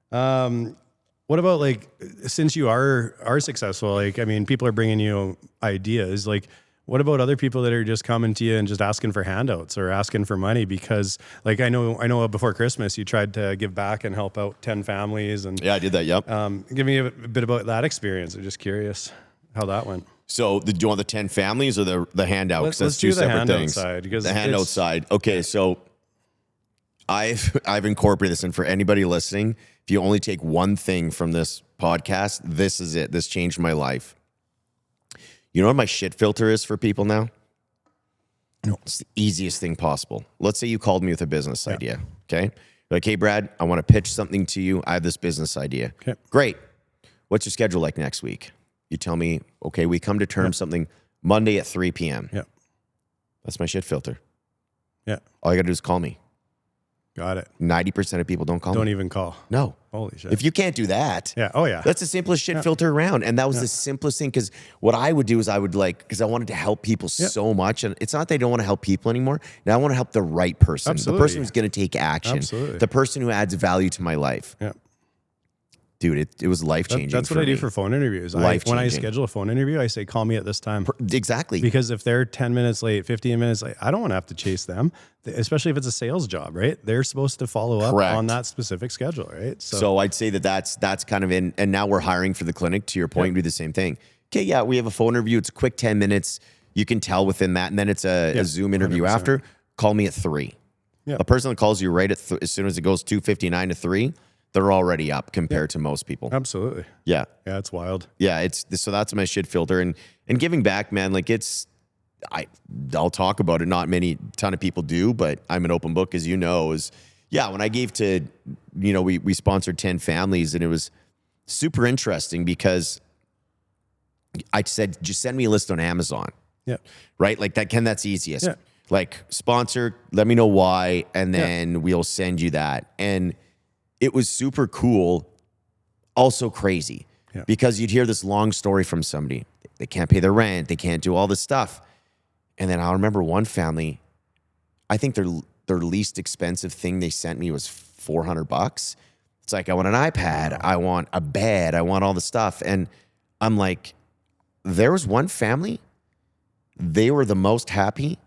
S1: What about like, since you are successful, like, I mean, people are bringing you ideas, like, what about other people that are just coming to you and just asking for handouts or asking for money? Because like, I know before Christmas, you tried to give back and help out 10 families. And
S2: yeah, I did that. Yep.
S1: Give me a bit about that experience. I'm just curious how that went.
S2: So do you want the 10 families or the handout? Because that's two
S1: do the
S2: separate
S1: handout
S2: things.
S1: Side, because
S2: the handout side. Okay. So I've incorporated this, and for anybody listening, if you only take one thing from this podcast, this is it. This changed my life. You know what my shit filter is for people now?
S1: No.
S2: It's the easiest thing possible. Let's say you called me with a business idea. Okay. You're like, hey, Brad, I want to pitch something to you. I have this business idea.
S1: Okay.
S2: Great. What's your schedule like next week? You tell me, okay, we come to terms something Monday at 3 p.m.
S1: Yeah.
S2: That's my shit filter.
S1: Yeah.
S2: All you got to do is call me.
S1: Got it.
S2: 90% of people don't call me.
S1: Don't even call.
S2: No.
S1: Holy shit.
S2: If you can't do that,
S1: yeah. Oh yeah.
S2: that's the simplest shit filter around. And that was the simplest thing, because what I would do is because I wanted to help people so much. And it's not that I don't want to help people anymore. Now I want to help the right person.
S1: Absolutely.
S2: The person who's going to take action.
S1: Absolutely.
S2: The person who adds value to my life.
S1: Yeah.
S2: Dude, it was life-changing.
S1: That's what I do for phone interviews. When I schedule a phone interview, I say, call me at this time.
S2: Exactly.
S1: Because if they're 10 minutes late, 15 minutes late, I don't want to have to chase them, especially if it's a sales job, right? They're supposed to follow up on that specific schedule, right?
S2: So I'd say that's kind of in, and now we're hiring for the clinic. To your point, we do the same thing. Okay, yeah, we have a phone interview. It's a quick 10 minutes. You can tell within that, and then it's a Zoom interview 100%. After. Call me at 3.
S1: Yeah.
S2: A person that calls you right at as soon as it goes 2:59 to 3, they're already up compared to most people.
S1: Absolutely.
S2: Yeah.
S1: Yeah, it's wild.
S2: Yeah, so that's my shit filter. And giving back, man, like I'll talk about it. Not many ton of people do, but I'm an open book, as you know, when I gave to, we sponsored 10 families, and it was super interesting because I said, just send me a list on Amazon.
S1: Yeah.
S2: Right? Like that's easiest.
S1: Yeah.
S2: Like sponsor, let me know why, and then we'll send you that. And it was super cool, also crazy, because you'd hear this long story from somebody. They can't pay their rent. They can't do all this stuff. And then I remember one family, I think their least expensive thing they sent me was $400. It's like, I want an iPad. I want a bed. I want all the stuff. And I'm like, there was one family, they were the most happy.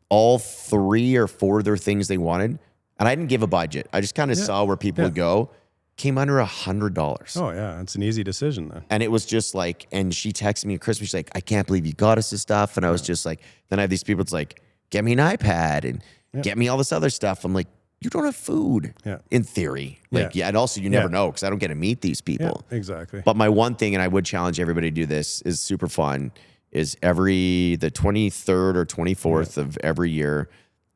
S2: All 3 or 4 of their things they wanted. And I didn't give a budget. I just kind of saw where people would go. Came under $100.
S1: Oh yeah, it's an easy decision then.
S2: And it was just like, and she texted me at Christmas. She's like, I can't believe you got us this stuff. And I was just like, then I have these people. It's like, get me an iPad and get me all this other stuff. I'm like, you don't have food. Yeah. In theory, and also you never know, because I don't get to meet these people.
S1: Yeah, exactly.
S2: But my one thing, and I would challenge everybody to do this, is super fun. Is the 23rd or 24th of every year,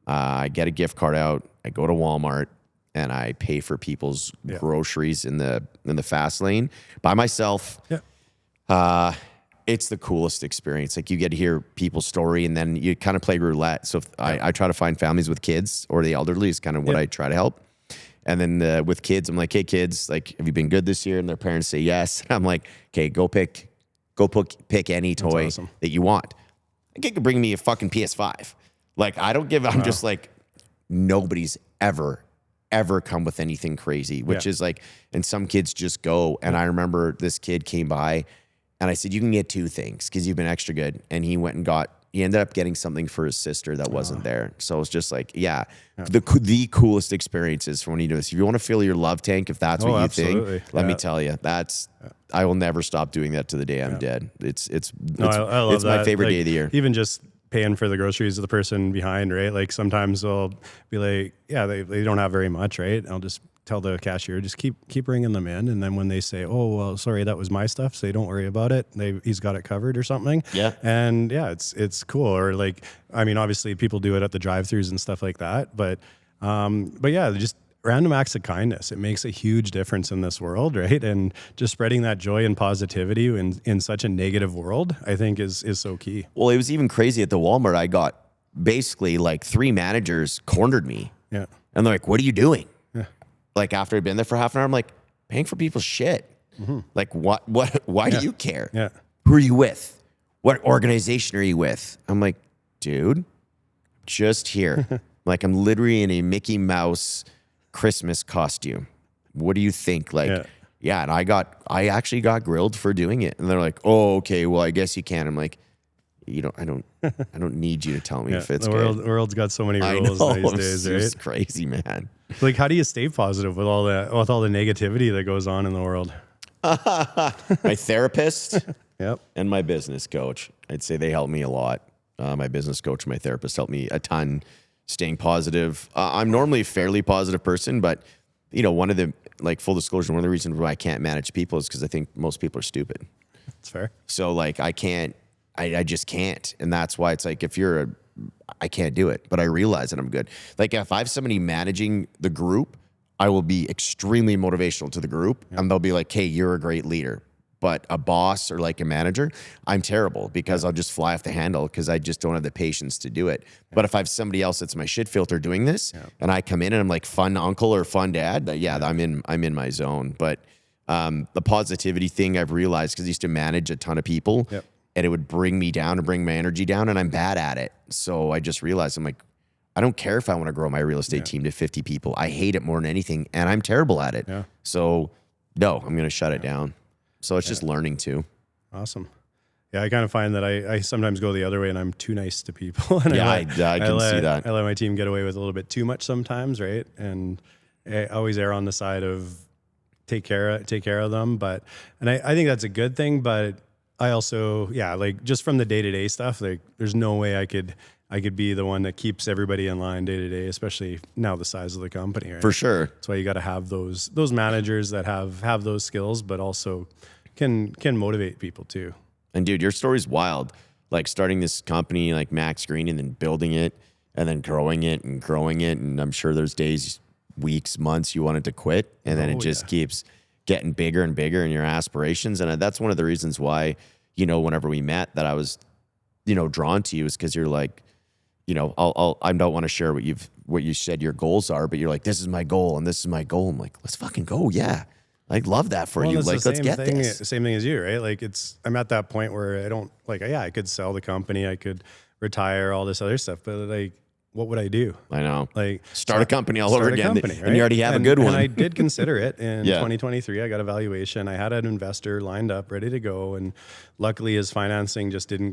S2: I get a gift card out. I go to Walmart and I pay for people's groceries in the fast lane by myself. Yeah. It's the coolest experience. Like, you get to hear people's story, and then you kind of play roulette. So I try to find families with kids or the elderly is kind of what I try to help. And then with kids, I'm like, hey kids, like, have you been good this year? And their parents say yes. And I'm like, okay, go pick any toy that you want. A kid could bring me a fucking PS5. Like, I don't give, I'm just like, nobody's ever come with anything crazy, which is like, and some kids just go. And I remember this kid came by and I said, you can get 2 things because you've been extra good. And he went and got, He ended up getting something for his sister that wasn't there. So it's just like, the coolest experiences for when you do this. If you want to fill your love tank, if that's what you think, let me tell you, I will never stop doing that to the day I'm dead. It's
S1: I love
S2: my
S1: that.
S2: favorite
S1: Like,
S2: day of the year.
S1: Even just paying for the groceries of the person behind, right? Like sometimes they'll be like, they don't have very much, right? I'll just tell the cashier, just keep bringing them in. And then when they say, oh, well, sorry, that was my stuff, say, don't worry about it. He's got it covered or something.
S2: Yeah.
S1: And it's cool. Or like, I mean, obviously people do it at the drive-thrus and stuff like that. But yeah, just random acts of kindness. It makes a huge difference in this world, right? And just spreading that joy and positivity in such a negative world, I think is so key.
S2: Well, it was even crazy at the Walmart. I got basically like 3 managers cornered me.
S1: Yeah.
S2: And they're like, what are you doing? Like after I'd been there for half an hour, I'm like, paying for people's shit. Like why do you care?
S1: Yeah.
S2: Who are you with? What organization are you with? I'm like, dude, just here. Like I'm literally in a Mickey Mouse Christmas costume. What do you think? Like, yeah. And I actually got grilled for doing it. And they're like, oh, okay, well, I guess you can. I'm like, I don't need you to tell me if it's good.
S1: The world's got so many rules these days, right?
S2: It's crazy, man.
S1: Like, how do you stay positive with all the negativity that goes on in the world?
S2: My therapist
S1: Yep.
S2: and my business coach, I'd say they helped me a lot. My business coach and my therapist helped me a ton staying positive. I'm normally a fairly positive person, but one of the, like, full disclosure, one of the reasons why I can't manage people is because I think most people are stupid.
S1: That's fair.
S2: So like I just can't. And that's why it's like, I can't do it, but I realize that I'm good. Like if I have somebody managing the group, I will be extremely motivational to the group and they'll be like, hey, you're a great leader. But a boss or like a manager, I'm terrible because I'll just fly off the handle because I just don't have the patience to do it. But if I have somebody else that's my shit filter doing this and I come in and I'm like fun uncle or fun dad, I'm in my zone. But the positivity thing I've realized, because I used to manage a ton of people and it would bring me down and bring my energy down, and I'm bad at it. So I just realized, I'm like, I don't care if I want to grow my real estate team to 50 people. I hate it more than anything, and I'm terrible at it. Yeah. So no, I'm going to shut it down. So it's just learning too.
S1: Awesome. Yeah, I kind of find that I sometimes go the other way and I'm too nice to people. And
S2: I can see that.
S1: I let my team get away with a little bit too much sometimes, right? And I always err on the side of take care of them. But I think that's a good thing. But I also, like just from the day-to-day stuff, like there's no way I could be the one that keeps everybody in line day to day, especially now the size of the company. Right?
S2: For sure.
S1: That's why you got to have those managers that have those skills, but also can motivate people too.
S2: And dude, your story's wild. Like starting this company like Max Green and then building it and then growing it. And I'm sure there's days, weeks, months you wanted to quit. And then it just keeps getting bigger and bigger in your aspirations. And that's one of the reasons why, whenever we met, that I was, drawn to you, is because you're like, I don't want to share what you said your goals are, but you're like, this is my goal and this is my goal. I'm like, let's fucking go. Yeah. I love that for you. Like, let's get this.
S1: Same thing as you, right? Like I'm at that point where I don't I could sell the company, I could retire, all this other stuff, but like, what would I do?
S2: I know.
S1: Like
S2: start a company all over again.
S1: Company, right?
S2: And you already have a good one.
S1: And I did consider it in 2023. I got a valuation. I had an investor lined up, ready to go. And luckily his financing just didn't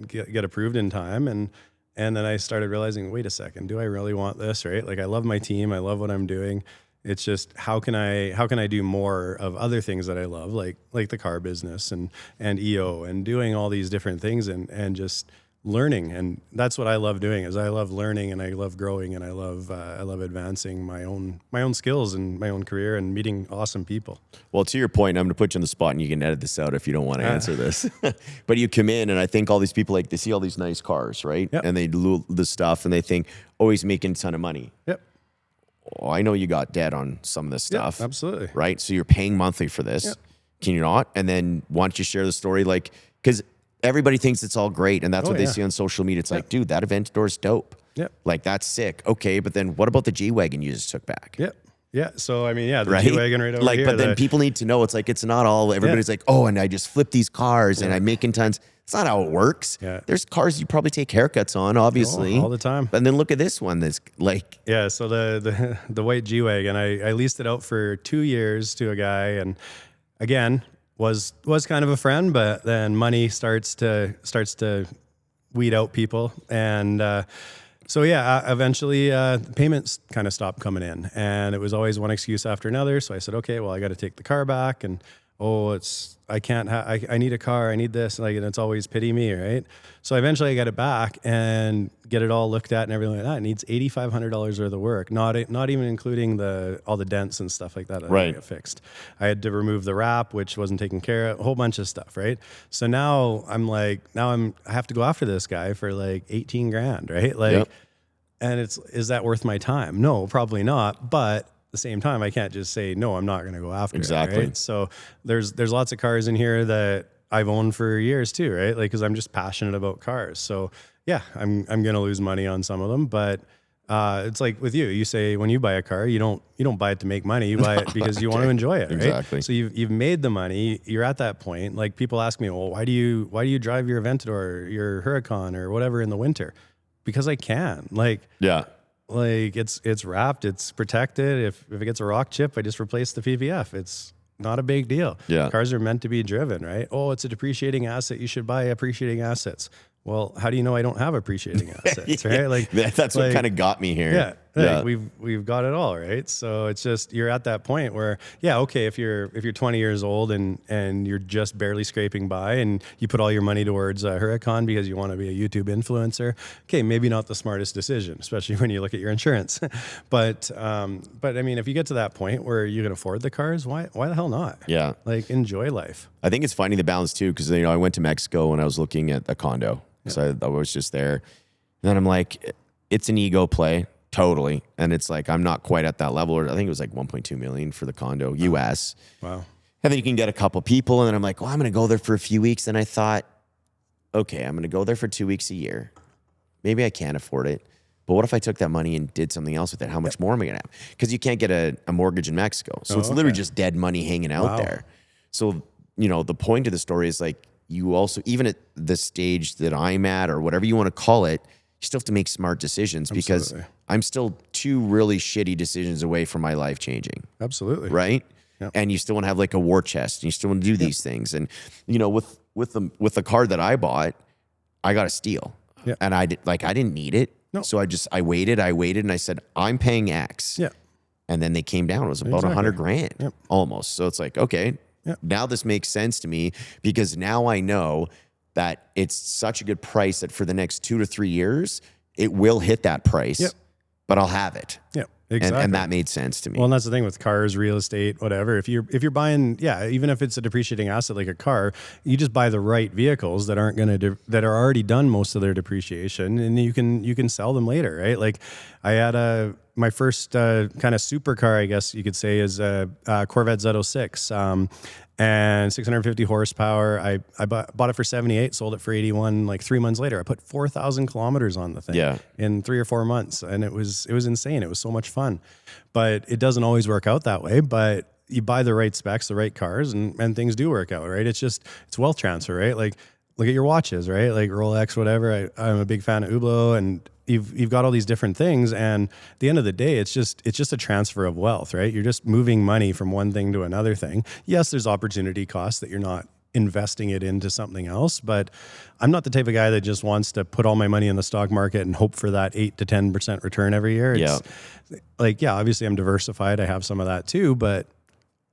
S1: get approved in time. And then I started realizing, wait a second, do I really want this? Right? Like I love my team. I love what I'm doing. It's just, how can I do more of other things that I love, like the car business and EO and doing all these different things and just learning. And that's what I love doing, is I love learning and I love growing and I love advancing my own skills and my own career and meeting awesome people.
S2: Well, to your point, I'm going to put you on the spot and you can edit this out if you don't want to answer this. But you come in and I think all these people, like, they see all these nice cars, right? Yep. And they do the stuff and they think, oh, he's making a ton of money.
S1: Yep.
S2: Oh, I know you got debt on some of this stuff.
S1: Yep, absolutely.
S2: Right? So you're paying monthly for this. Yep. Can you not? And then why don't you share the story? Like, because everybody thinks it's all great, and that's what they see on social media. It's like, dude, that event store's dope. Yep. Like, that's sick. Okay, but then what about the G-Wagon you just took back?
S1: Yep. Yeah. So, I mean, the G-Wagon right over
S2: here. But then people need to know, it's like, it's not all, everybody's like, oh, and I just flip these cars and I'm making tons. It's not how it works. Yeah. There's cars you probably take haircuts on, obviously.
S1: All the time.
S2: And then look at this one that's like.
S1: Yeah, so the white G-Wagon, I leased it out for 2 years to a guy, and again, was kind of a friend, but then money starts to weed out people. And so yeah, eventually payments kind of stopped coming in, and it was always one excuse after another. So I said, okay, well, I got to take the car back, and I can't I need a car, I need this, and it's always pity me, right? So eventually I got it back and get it all looked at and everything like that. It needs $8,500 worth of work, not even including all the dents and stuff like that I get fixed. I had to remove the wrap, which wasn't taken care of, a whole bunch of stuff, right? So now I have to go after this guy for like 18 grand, right? Like, and is that worth my time? No, probably not. But the same time, I can't just say, no, I'm not going to go after it. Right? So there's lots of cars in here that I've owned for years too, right? Like, cause I'm just passionate about cars. So yeah, I'm going to lose money on some of them, but it's like with you, you say when you buy a car, you don't buy it to make money. You buy it because you want to enjoy it. Right?
S2: Exactly.
S1: So you've made the money. You're at that point. Like people ask me, well, why do you drive your Aventador, your Huracan or whatever in the winter? Because I can. Like it's wrapped, it's protected. If it gets a rock chip, I just replace the PVF. It's not a big deal.
S2: Yeah.
S1: Cars are meant to be driven, right? Oh, it's a depreciating asset. You should buy appreciating assets. Well, how do you know I don't have appreciating assets, right? Like
S2: that's what kind of got me here.
S1: Yeah. We've got it all, right? So it's just, you're at that point where, yeah, okay, if you're 20 years old and you're just barely scraping by and you put all your money towards Huracan because you want to be a YouTube influencer, okay, maybe not the smartest decision, especially when you look at your insurance. But I mean, if you get to that point where you can afford the cars, why the hell not?
S2: Yeah.
S1: Like enjoy life.
S2: I think it's finding the balance too, because I went to Mexico and I was looking at a condo. So I was just there. And then I'm like, it's an ego play, totally. And it's like, I'm not quite at that level. I think it was like 1.2 million for the condo, US.
S1: Wow.
S2: And then you can get a couple people. And then I'm like, well, I'm going to go there for a few weeks. And I thought, okay, I'm going to go there for 2 weeks a year. Maybe I can't afford it. But what if I took that money and did something else with it? How much more am I going to have? Because you can't get a mortgage in Mexico. So it's literally just dead money hanging out there. So, the point of the story is like, you also, even at the stage that I'm at or whatever you want to call it, you still have to make smart decisions because I'm still 2 really shitty decisions away from my life changing.
S1: Absolutely.
S2: Right?
S1: Yep.
S2: And you still want to have like a war chest and you still want to do these things. And, with the car that I bought, I got a steal.
S1: Yep.
S2: And I didn't need it. No. So I waited and I said, I'm paying X.
S1: Yeah.
S2: And then they came down. It was about 100 grand almost. So it's like, okay.
S1: Yep.
S2: Now this makes sense to me because now I know that it's such a good price that for the next 2 to 3 years, it will hit that price, but I'll have it.
S1: Yeah, exactly.
S2: And that made sense to me.
S1: Well, and that's the thing with cars, real estate, whatever. If you're buying, even if it's a depreciating asset like a car, you just buy the right vehicles that that are already done most of their depreciation, and you can sell them later, right? Like I had my first kind of supercar, I guess you could say, is a Corvette Z06. And 650 horsepower. I bought it for 78, sold it for 81. Like 3 months later, I put 4,000 kilometers on the thing in 3 or 4 months, and it was insane. It was so much fun, but it doesn't always work out that way. But you buy the right specs, the right cars, and things do work out, right? It's wealth transfer, right? Like look at your watches, right? Like Rolex, whatever. I'm a big fan of Hublot, and you've got all these different things, and at the end of the day, it's just a transfer of wealth, right? You're just moving money from one thing to another thing. Yes, there's opportunity costs that you're not investing it into something else, but I'm not the type of guy that just wants to put all my money in the stock market and hope for that 8 to 10% return every year. It's like, obviously I'm diversified. I have some of that too, but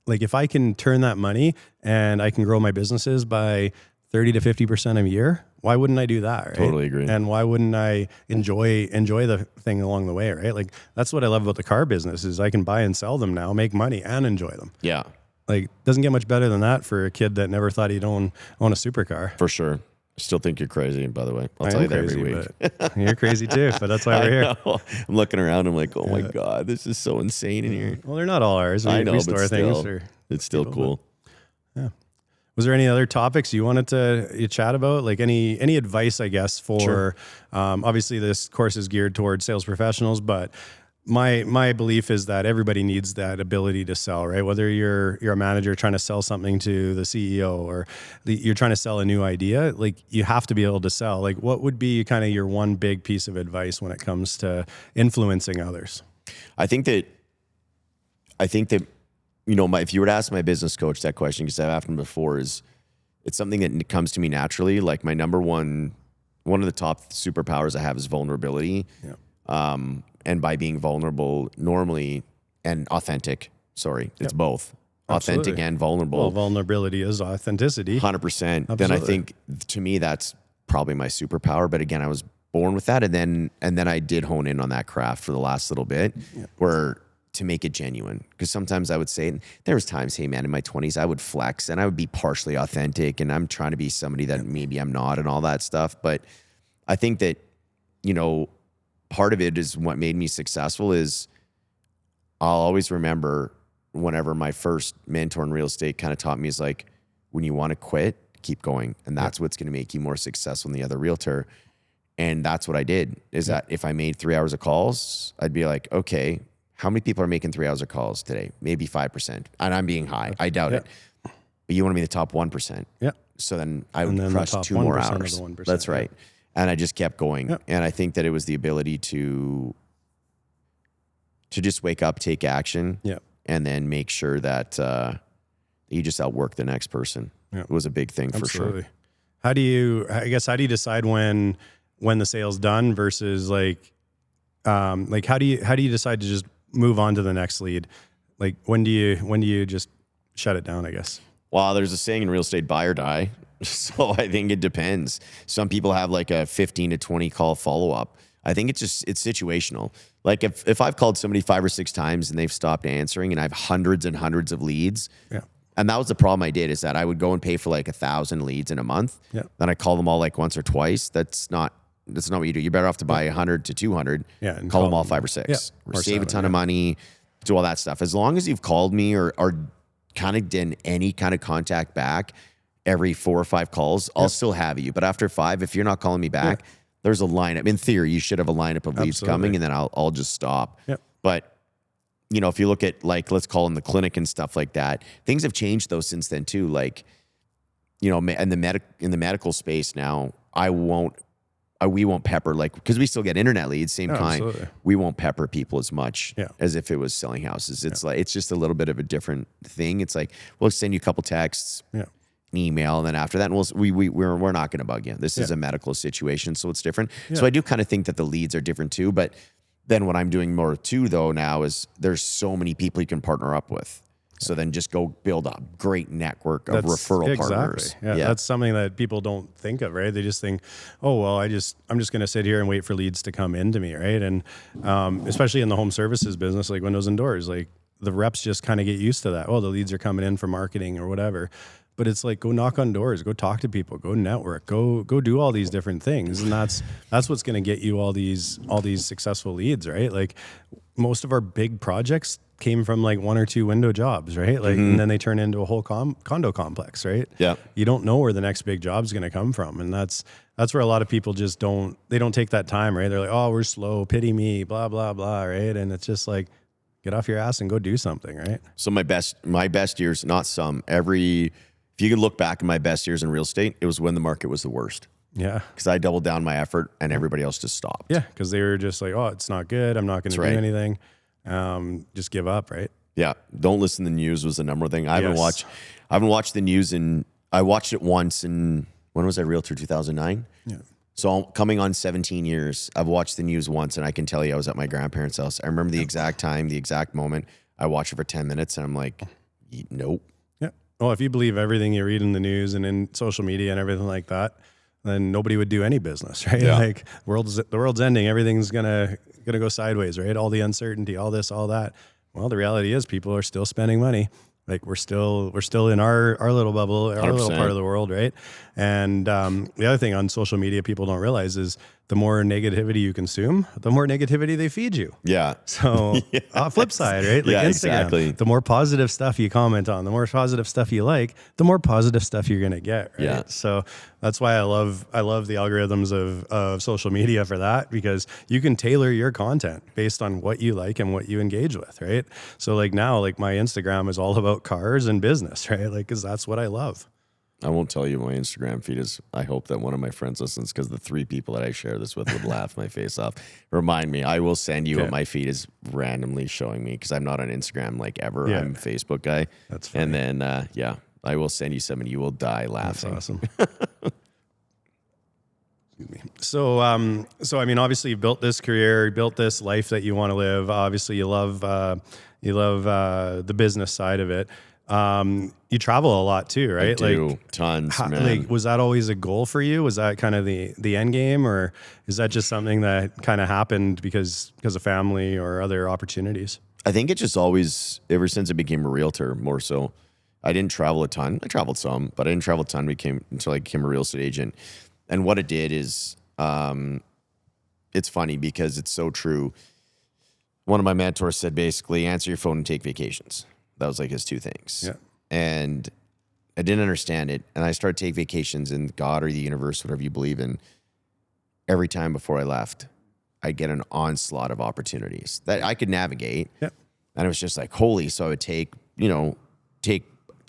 S1: like if I can turn that money and I can grow my businesses by 30 to 50% a year, why wouldn't I do that? Right?
S2: Totally agree.
S1: And why wouldn't I enjoy the thing along the way, right? Like that's what I love about the car business is I can buy and sell them now, make money and enjoy them.
S2: Yeah.
S1: Like doesn't get much better than that for a kid that never thought he'd own a supercar.
S2: For sure. I still think you're crazy, by the way. I'll tell you that every week.
S1: You're crazy too, but that's why we're here.
S2: I'm looking around. I'm like, oh my God, this is so insane in here.
S1: Well, they're not all ours.
S2: I know,
S1: we
S2: but
S1: store
S2: still,
S1: things for
S2: it's still cool.
S1: Yeah. Was there any other topics you wanted to chat about? Like any advice, I guess, for, obviously this course is geared towards sales professionals, but my belief is that everybody needs that ability to sell, right? Whether you're a manager trying to sell something to the CEO or you're trying to sell a new idea, like you have to be able to sell. Like what would be kind of your one big piece of advice when it comes to influencing others?
S2: I think that, if you were to ask my business coach that question, because I've asked him before, it's something that comes to me naturally. Like my number one one of the top superpowers I have is vulnerability.
S1: Yeah.
S2: And by being vulnerable normally and authentic, it's both authentic
S1: Absolutely.
S2: and vulnerable.
S1: Well, vulnerability is authenticity.
S2: 100%. Then I think to me, that's probably my superpower. But again, I was born with that. And then I did hone in on that craft for the last little bit where to make it genuine. Because sometimes I would say, and there was times, hey man, in my 20s, I would flex and I would be partially authentic and I'm trying to be somebody that maybe I'm not and all that stuff. But I think that, you know, part of it is what made me successful is I'll always remember whenever my first mentor in real estate kind of taught me is like, when you want to quit, keep going. And that's what's going to make you more successful than the other realtor. And that's what I did is that if I made 3 hours of calls, I'd be like, okay, how many people are making 3 hours of calls today? Maybe 5%. And I'm being high. I doubt it. But you want to be the top 1%.
S1: Yeah.
S2: So then I would crush 2 more hours. That's right. And I just kept going. And I think that it was the ability to just wake up, take action, and then make sure that you just outwork the next person. It was a big thing for sure.
S1: How do you decide when the sale's done versus like how do you decide to just move on to the next lead? Like when do you just shut it down, I guess?
S2: Well, there's a saying in real estate, buy or die. So I think it depends. Some people have like a 15 to 20 call follow-up. I think it's situational. Like if I've called somebody 5 or 6 times and they've stopped answering and I have hundreds and hundreds of leads. Yeah. And that was the problem I did is that I would go and pay for like 1,000 leads in a month. Yeah. Then I call them all like once or twice. That's not what you do. You're better off to buy 100 to 200. Yeah. And call them all 5 or 6. Yeah. Or save a ton of money, do all that stuff. As long as you've called me or kind of done any kind of contact back every 4 or 5 calls, I'll still have you. But after 5, if you're not calling me back, there's a lineup. In theory, you should have a lineup of leads coming, and then I'll just stop. Yep. But you know, if you look at like let's call in the clinic and stuff like that, things have changed though since then too. Like, you know, in the medical space now, we won't pepper like because we still get internet leads, same kind. Absolutely. We won't pepper people as much as if it was selling houses. It's like it's just a little bit of a different thing. It's like we'll send you a couple texts. Yeah. Email, and then after that, we're not going to bug you. This is a medical situation, so it's different. Yeah. So I do kind of think that the leads are different too. But then what I'm doing more too, though, now is there's so many people you can partner up with. So then just go build a great network of referral partners.
S1: Yeah, that's something that people don't think of, right? They just think, oh, well, I'm just going to sit here and wait for leads to come into me, right? And especially in the home services business, like windows and doors, like the reps just kind of get used to that. Oh, the leads are coming in for marketing or whatever. But it's like, go knock on doors, go talk to people, go network, go do all these different things. And that's what's going to get you all these successful leads, right? Like most of our big projects came from like 1 or 2 window jobs, right? Like, and then they turn into a whole condo complex, right? Yeah. You don't know where the next big job is going to come from. And that's where a lot of people just don't take that time, right? They're like, oh, we're slow, pity me, blah, blah, blah, right? And it's just like, get off your ass and go do something, right?
S2: So my best years, not some, if you could look back in my best years in real estate, it was when the market was the worst. Yeah. Because I doubled down my effort and everybody else just stopped.
S1: Yeah. Because they were just like, oh, it's not good. I'm not going to do anything. Just give up, right?
S2: Yeah. Don't listen to the news was the number one thing. I haven't watched the news I watched it once when was I realtor? 2009? Yeah. So coming on 17 years, I've watched the news once and I can tell you I was at my grandparents' house. I remember the exact time, the exact moment. I watched it for 10 minutes and I'm like, nope.
S1: Well, if you believe everything you read in the news and in social media and everything like that, then nobody would do any business, right? Yeah. Like the world's ending, everything's gonna go sideways, right? All the uncertainty, all this, all that. Well, the reality is people are still spending money. Like we're still in our little bubble, our 100%. Little part of the world, right? And the other thing on social media people don't realize is the more negativity you consume, the more negativity they feed you. Yeah. So flip side, right? Like Instagram, exactly. The more positive stuff you comment on, the more positive stuff you like, the more positive stuff you're gonna get, right? Yeah. So that's why I love the algorithms of social media for that, because you can tailor your content based on what you like and what you engage with, right? So like now, like my Instagram is all about cars and business, right? Like, cause that's what I love.
S2: I won't tell you my Instagram feed is. I hope that one of my friends listens because the 3 people that I share this with would laugh my face off. Remind me. I will send you what my feed is randomly showing me because I'm not on Instagram like ever. Yeah. I'm a Facebook guy. That's funny. And then, I will send you some and you will die laughing.
S1: That's awesome. So I mean, obviously you built this career, you built this life that you want to live. Obviously you love the business side of it. You travel a lot too, right?
S2: I do. Tons, man.
S1: Like, was that always a goal for you? Was that kind of the end game, or is that just something that kind of happened because of family or other opportunities?
S2: I think it just always, ever since I became a realtor, more so. I didn't travel a ton. I traveled some, but I didn't travel a ton until I became a real estate agent. And what it did is, it's funny because it's so true. One of my mentors said basically, answer your phone and take vacations. That was like his two things.
S1: Yeah.
S2: And I didn't understand it. And I started to take vacations in God or the universe, whatever you believe in. Every time before I left, I'd get an onslaught of opportunities that I could navigate.
S1: Yeah.
S2: And it was just like, holy, so I would take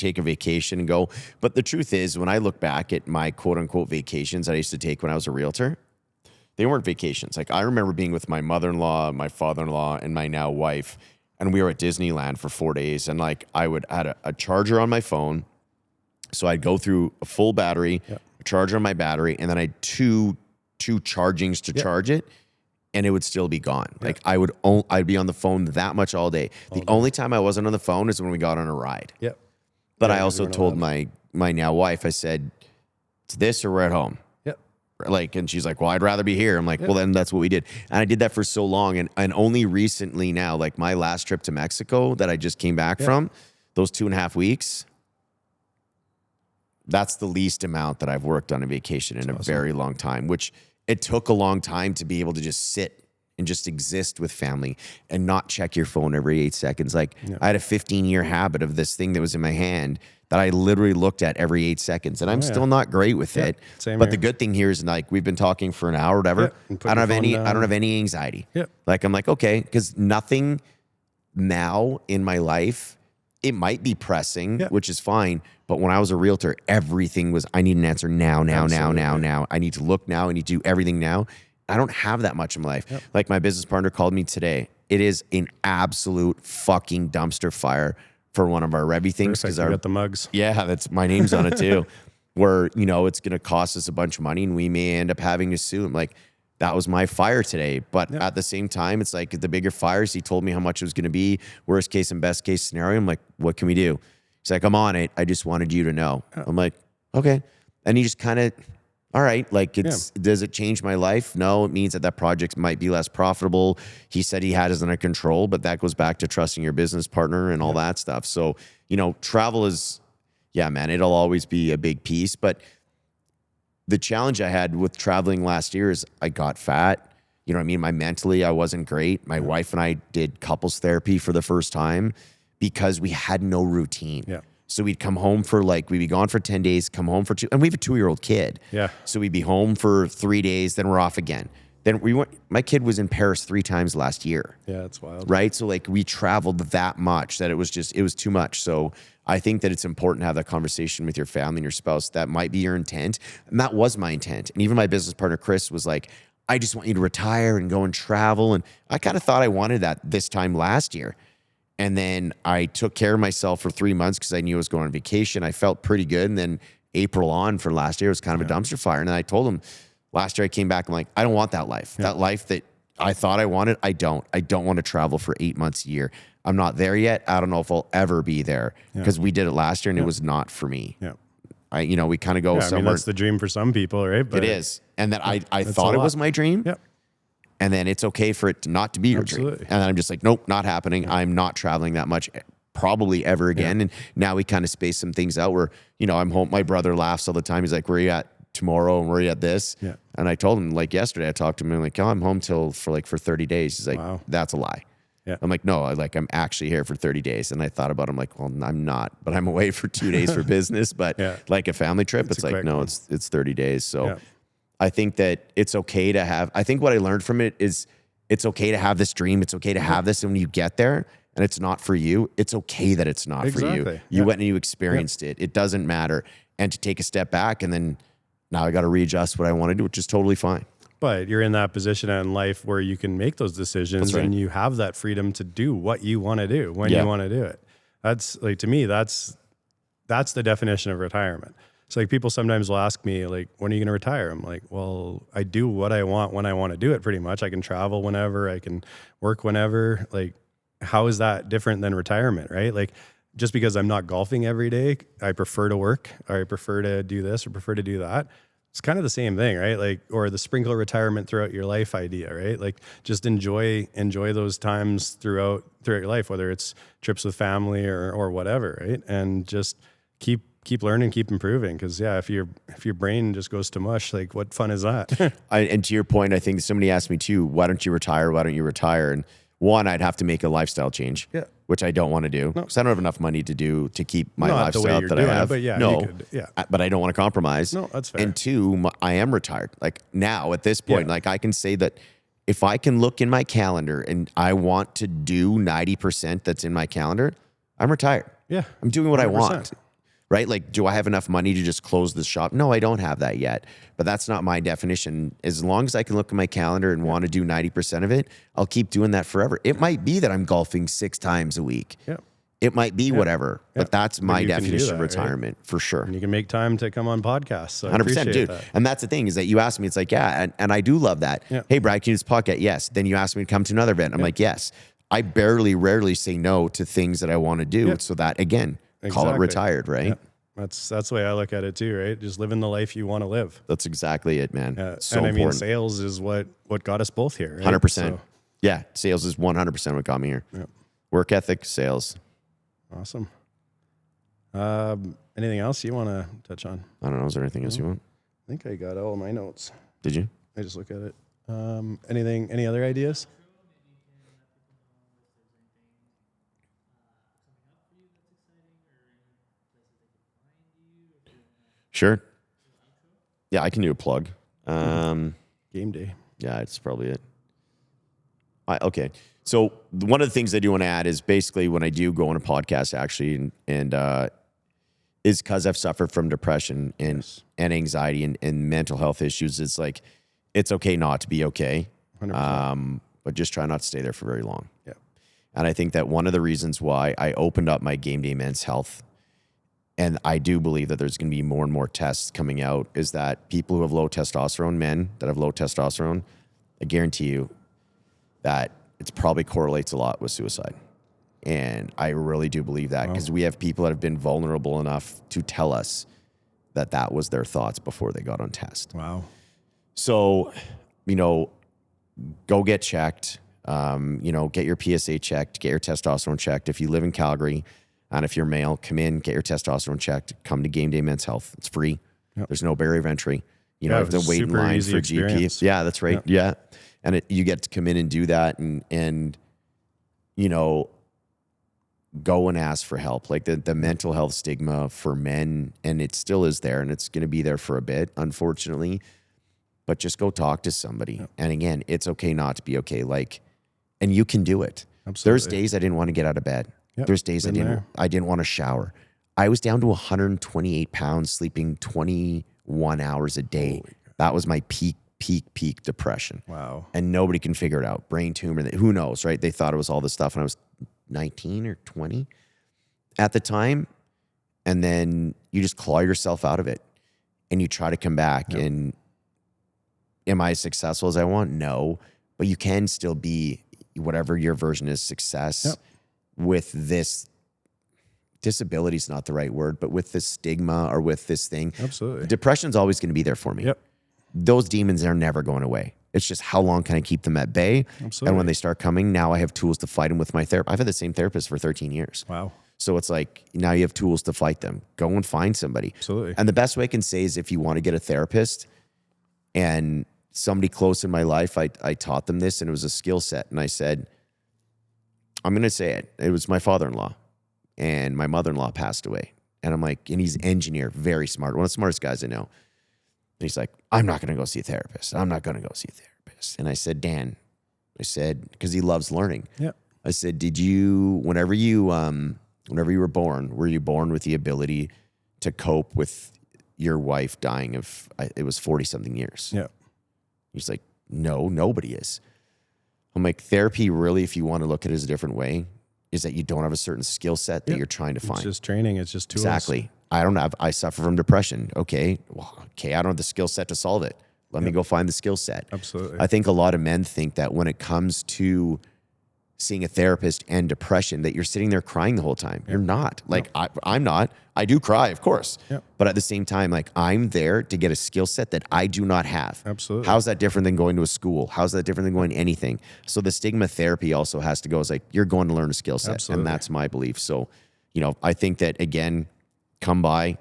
S2: a vacation and go. But the truth is, when I look back at my quote unquote vacations that I used to take when I was a realtor, they weren't vacations. Like, I remember being with my mother-in-law, my father-in-law, and my now wife, and we were at Disneyland for 4 days. And like, I had a charger on my phone. So I'd go through a full battery, a charger on my battery, and then I had two chargings to charge it. And it would still be gone. Like, I'd be on the phone that much all day. The only time I wasn't on the phone is when we got on a ride.
S1: Yep.
S2: But I also told my now wife, I said, it's this or we're at home.
S1: Yep.
S2: Like, and she's like, well, I'd rather be here. I'm like, well, then that's what we did. And I did that for so long. And only recently now, like my last trip to Mexico that I just came back from, those 2.5 weeks, that's the least amount that I've worked on a vacation in a very long time, which it took a long time to be able to just sit and just exist with family and not check your phone every 8 seconds. Like, I had a 15-year habit of this thing that was in my hand that I literally looked at every 8 seconds, and I'm still not great with it.
S1: Same
S2: but
S1: here.
S2: the good thing here is, like, we've been talking for an hour or whatever. I don't have any anxiety. Like, I'm like, okay, because nothing now in my life, it might be pressing, which is fine. But when I was a realtor, everything was, I need an answer now. I need to look now. I need to do everything now. I don't have that much in my life. Like, my business partner called me today. It is an absolute fucking dumpster fire for one of our Revy things.
S1: Because I got the mugs.
S2: Yeah, that's my name's on it too. Where, you know, it's going to cost us a bunch of money and we may end up having to sue him. Like, that was my fire today. But at the same time, it's like the bigger fires, he told me how much it was going to be. Worst case and best case scenario. I'm like, what can we do? He's like, I'm on it. I just wanted you to know. I'm like, okay. And he just kind of, all right, like, does it change my life? No, it means that project might be less profitable. He said he had it under control, but that goes back to trusting your business partner and all that stuff. So, you know, travel is, man, it'll always be a big piece. But the challenge I had with traveling last year is I got fat. You know what I mean? Mentally, I wasn't great. My wife and I did couples therapy for the first time because we had no routine. So we'd come home we'd be gone for 10 days, come home for 2, and we have a 2-year-old kid. So we'd be home for 3 days, then we're off again. Then my kid was in Paris 3 times last year.
S1: Yeah, that's wild.
S2: Right? So like, we traveled that much that it was too much. So I think that it's important to have that conversation with your family and your spouse. That might be your intent. And that was my intent. And even my business partner, Chris, was like, I just want you to retire and go and travel. And I kind of thought I wanted that this time last year. And then I took care of myself for 3 months because I knew I was going on vacation. I felt pretty good. And then April on for last year was kind of a dumpster fire. And then I told him last year, I came back, I'm like, I don't want that life. That life that I thought I wanted, I don't want to travel for 8 months a year. I'm not there yet. I don't know if I'll ever be there because we did it last year and it was not for me. We kind of go somewhere.
S1: I mean, that's the dream for some people, right?
S2: But it is. And that I thought it was my dream. And then it's okay for it not to be your dream. And then I'm just like, nope, not happening. I'm not traveling that much probably ever again. And now we kind of space some things out where, you know, I'm home. My brother laughs all the time. He's like, where are you at tomorrow? And where are you at this? And I told him, like, yesterday, I talked to him. I'm like, oh, I'm home for 30 days. He's like, that's a lie. I'm like, no, I'm actually here for 30 days. And I thought about it. I'm like, well, I'm not, but I'm away for 2 days for business. But like a family trip, it's like, no, it's 30 days. So I think that it's okay to have, I think what I learned from it is it's okay to have this dream. It's okay to have this. And when you get there and it's not for you, it's okay that it's not for you. You went and you experienced it. It doesn't matter. And to take a step back and then now I got to readjust what I want to do, which is totally fine.
S1: But you're in that position in life where you can make those decisions and you have that freedom to do what you want to do when you want to do it. That's like, to me, that's the definition of retirement. It's like people sometimes will ask me like, when are you going to retire? I'm like, well, I do what I want when I want to do it pretty much. I can travel whenever, I can work whenever. Like, how is that different than retirement, right? Like, just because I'm not golfing every day, I prefer to work, or I prefer to do this or prefer to do that. It's kind of the same thing, right? Like, or the sprinkle retirement throughout your life idea, right? Like, just enjoy those times throughout your life, whether it's trips with family or whatever, right? And just keep learning, keep improving. Because yeah, if your brain just goes to mush, like, what fun is that?
S2: And to your point, I think somebody asked me too, why don't you retire? Why don't you retire? And one, I'd have to make a lifestyle change, which I don't want to do because I don't have enough money to keep my
S1: Not the way
S2: lifestyle
S1: you're
S2: that
S1: doing
S2: I have.
S1: it, but yeah,
S2: no,
S1: you could, yeah.
S2: But I don't want to compromise.
S1: No, that's fair.
S2: And two, I am retired. Like now at this point, like I can say that if I can look in my calendar and I want to do 90% that's in my calendar, I'm retired.
S1: Yeah.
S2: I'm doing what 100%. I
S1: 100%.
S2: want. Right? Like, do I have enough money to just close the shop? No, I don't have that yet. But that's not my definition. As long as I can look at my calendar and want to do 90% of it, I'll keep doing that forever. It might be that I'm golfing 6 times a week.
S1: Yeah.
S2: It might be whatever. But that's my definition of retirement,
S1: right?
S2: For sure.
S1: And you can make time to come on podcasts. So
S2: 100%, dude.
S1: That.
S2: And that's the thing is that you asked me, it's like, yeah, and I do love that.
S1: Yeah.
S2: Hey, Brad, can you do this podcast? Yes. Then you asked me to come to another event. I'm like, yes. I rarely say no to things that I want to do. So that, again, call it retired, right?
S1: Yeah. That's the way I look at it too, right? Just living the life you want to live.
S2: That's exactly it, man. So
S1: and I mean,
S2: important.
S1: sales is what got us both here. Right?
S2: 100%.
S1: So,
S2: yeah, sales is 100% what got me here.
S1: Yeah.
S2: Work ethic, sales.
S1: Awesome. Anything else you want to touch on?
S2: I don't know. Is there anything else you want?
S1: I think I got all my notes.
S2: Did you?
S1: I just look at it. Any other ideas?
S2: Sure. Yeah, I can do a plug.
S1: Game day.
S2: Yeah, it's probably it. Okay. So one of the things I do want to add is basically when I do go on a podcast, actually, and is because I've suffered from depression and anxiety and mental health issues. It's like it's okay not to be okay,
S1: 100%.
S2: But just try not to stay there for very long.
S1: Yeah.
S2: And I think that one of the reasons why I opened up my Game Day Men's Health, and I do believe that there's going to be more and more tests coming out, is that people who have low testosterone, men that have low testosterone, I guarantee you that it probably correlates a lot with suicide. And I really do believe that because we have people that have been vulnerable enough to tell us that was their thoughts before they got on test.
S1: Wow.
S2: So, go get checked. Get your PSA checked, get your testosterone checked. If you live in Calgary and if you're male, come in, get your testosterone checked, come to Game Day Men's Health. It's free. Yep. There's no barrier of entry. You don't have to wait in line for GP. Yeah, that's right. Yep. Yeah. And you get to come in and do that and go and ask for help. Like the mental health stigma for men, and it still is there, and it's going to be there for a bit, unfortunately. But just go talk to somebody. Yep. And again, it's okay not to be okay. And you can do it. Absolutely. There's days I didn't want to get out of bed. Yep. There's days I didn't want to shower. I was down to 128 pounds, sleeping 21 hours a day. That was my peak depression.
S1: Wow.
S2: And nobody can figure it out. Brain tumor, who knows, right? They thought it was all this stuff, and I was 19 or 20 at the time. And then you just claw yourself out of it and you try to come back. Yep. And am I as successful as I want? No. But you can still be whatever your version is success. Yep. With this disability is not the right word, but with this stigma or with this thing.
S1: Absolutely.
S2: Depression's always going to be there for me.
S1: Yep.
S2: Those demons are never going away. It's just how long can I keep them at bay?
S1: Absolutely.
S2: And when they start coming, now I have tools to fight them with my therapist. I've had the same therapist for 13 years.
S1: Wow.
S2: So it's like, now you have tools to fight them. Go and find somebody.
S1: Absolutely.
S2: And the best way I can say is if you want to get a therapist, and somebody close in my life, I taught them this, and it was a skill set. And I said, I'm going to say it. It was my father-in-law, and my mother-in-law passed away. And I'm like, and he's an engineer, very smart, one of the smartest guys I know. And he's like, I'm not going to go see a therapist. I'm not going to go see a therapist. And I said, Dan, because he loves learning. Yeah. I said, whenever you were born, were you born with the ability to cope with your wife dying of, it was 40 something years? Yeah. He's like, no, nobody is. I'm like, therapy really, if you want to look at it as a different way, is that you don't have a certain skill set that you're trying to find.
S1: It's just training. It's just tools.
S2: Exactly. I suffer from depression. Okay. Well, okay. I don't have the skill set to solve it. Let me go find the skill set.
S1: Absolutely.
S2: I think a lot of men think that when it comes to seeing a therapist and depression, that you're sitting there crying the whole time. You're not. Like, I'm not. I do cry, of course. But at the same time, like, I'm there to get a skill set that I do not have.
S1: Absolutely.
S2: How's that different than going to a school? How's that different than going to anything? So the stigma therapy also has to go. It's like, you're going to learn a skill set.
S1: Absolutely.
S2: And that's my belief. So, you know, I think that, again, come by.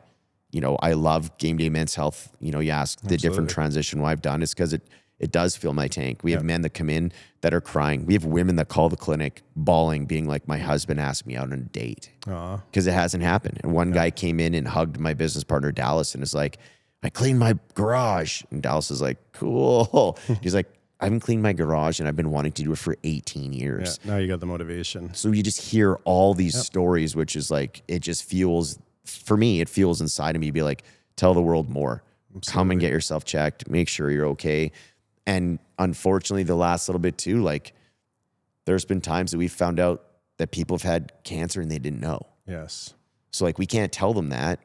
S2: You know, I love Game Day Men's Health. You know, you ask the different transition what I've done. It's because it does fill my tank. We have men that come in that are crying. We have women that call the clinic bawling, being like, my husband asked me out on a date because it hasn't happened. And one guy came in and hugged my business partner, Dallas, and is like, I cleaned my garage. And Dallas is like, cool. He's like, I haven't cleaned my garage and I've been wanting to do it for 18 years.
S1: Now you got the motivation.
S2: So you just hear all these stories, which is like, it just fuels, for me, it fuels inside of me to be like, tell the world more. Absolutely. Come and get yourself checked. Make sure you're okay. And unfortunately, the last little bit too, like, there's been times that we've found out that people have had cancer and they didn't know.
S1: Yes.
S2: So like, we can't tell them that,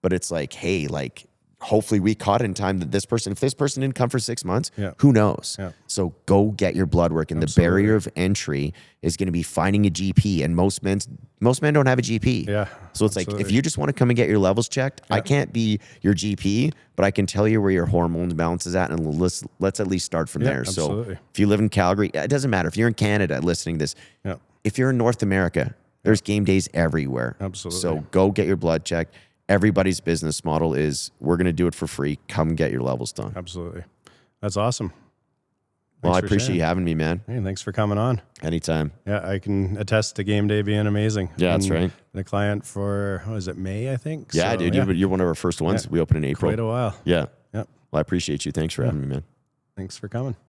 S2: but it's like, hey, like, hopefully we caught it in time that if this person didn't come for 6 months, who knows? So go get your blood work. And the barrier of entry is going to be finding a GP. And most men don't have a GP. So it's like, if you just want to come and get your levels checked, I can't be your GP, but I can tell you where your hormone balance is at. And let's at least start from there.
S1: Absolutely.
S2: So if you live in Calgary, it doesn't matter. If you're in Canada listening to this, if you're in North America, there's game days everywhere.
S1: Absolutely.
S2: So go get your blood checked. Everybody's business model is, we're going to do it for free. Come get your levels done.
S1: Absolutely. That's awesome.
S2: Well, I appreciate you having me, man.
S1: Hey, thanks for coming on.
S2: Anytime.
S1: Yeah, I can attest to Game Day being amazing.
S2: Yeah, that's right.
S1: The client for, what was it, May, I think?
S2: Yeah, dude, you're one of our first ones. We opened in April.
S1: Quite a while.
S2: Yeah. Well, I appreciate you. Thanks for having me, man.
S1: Thanks for coming.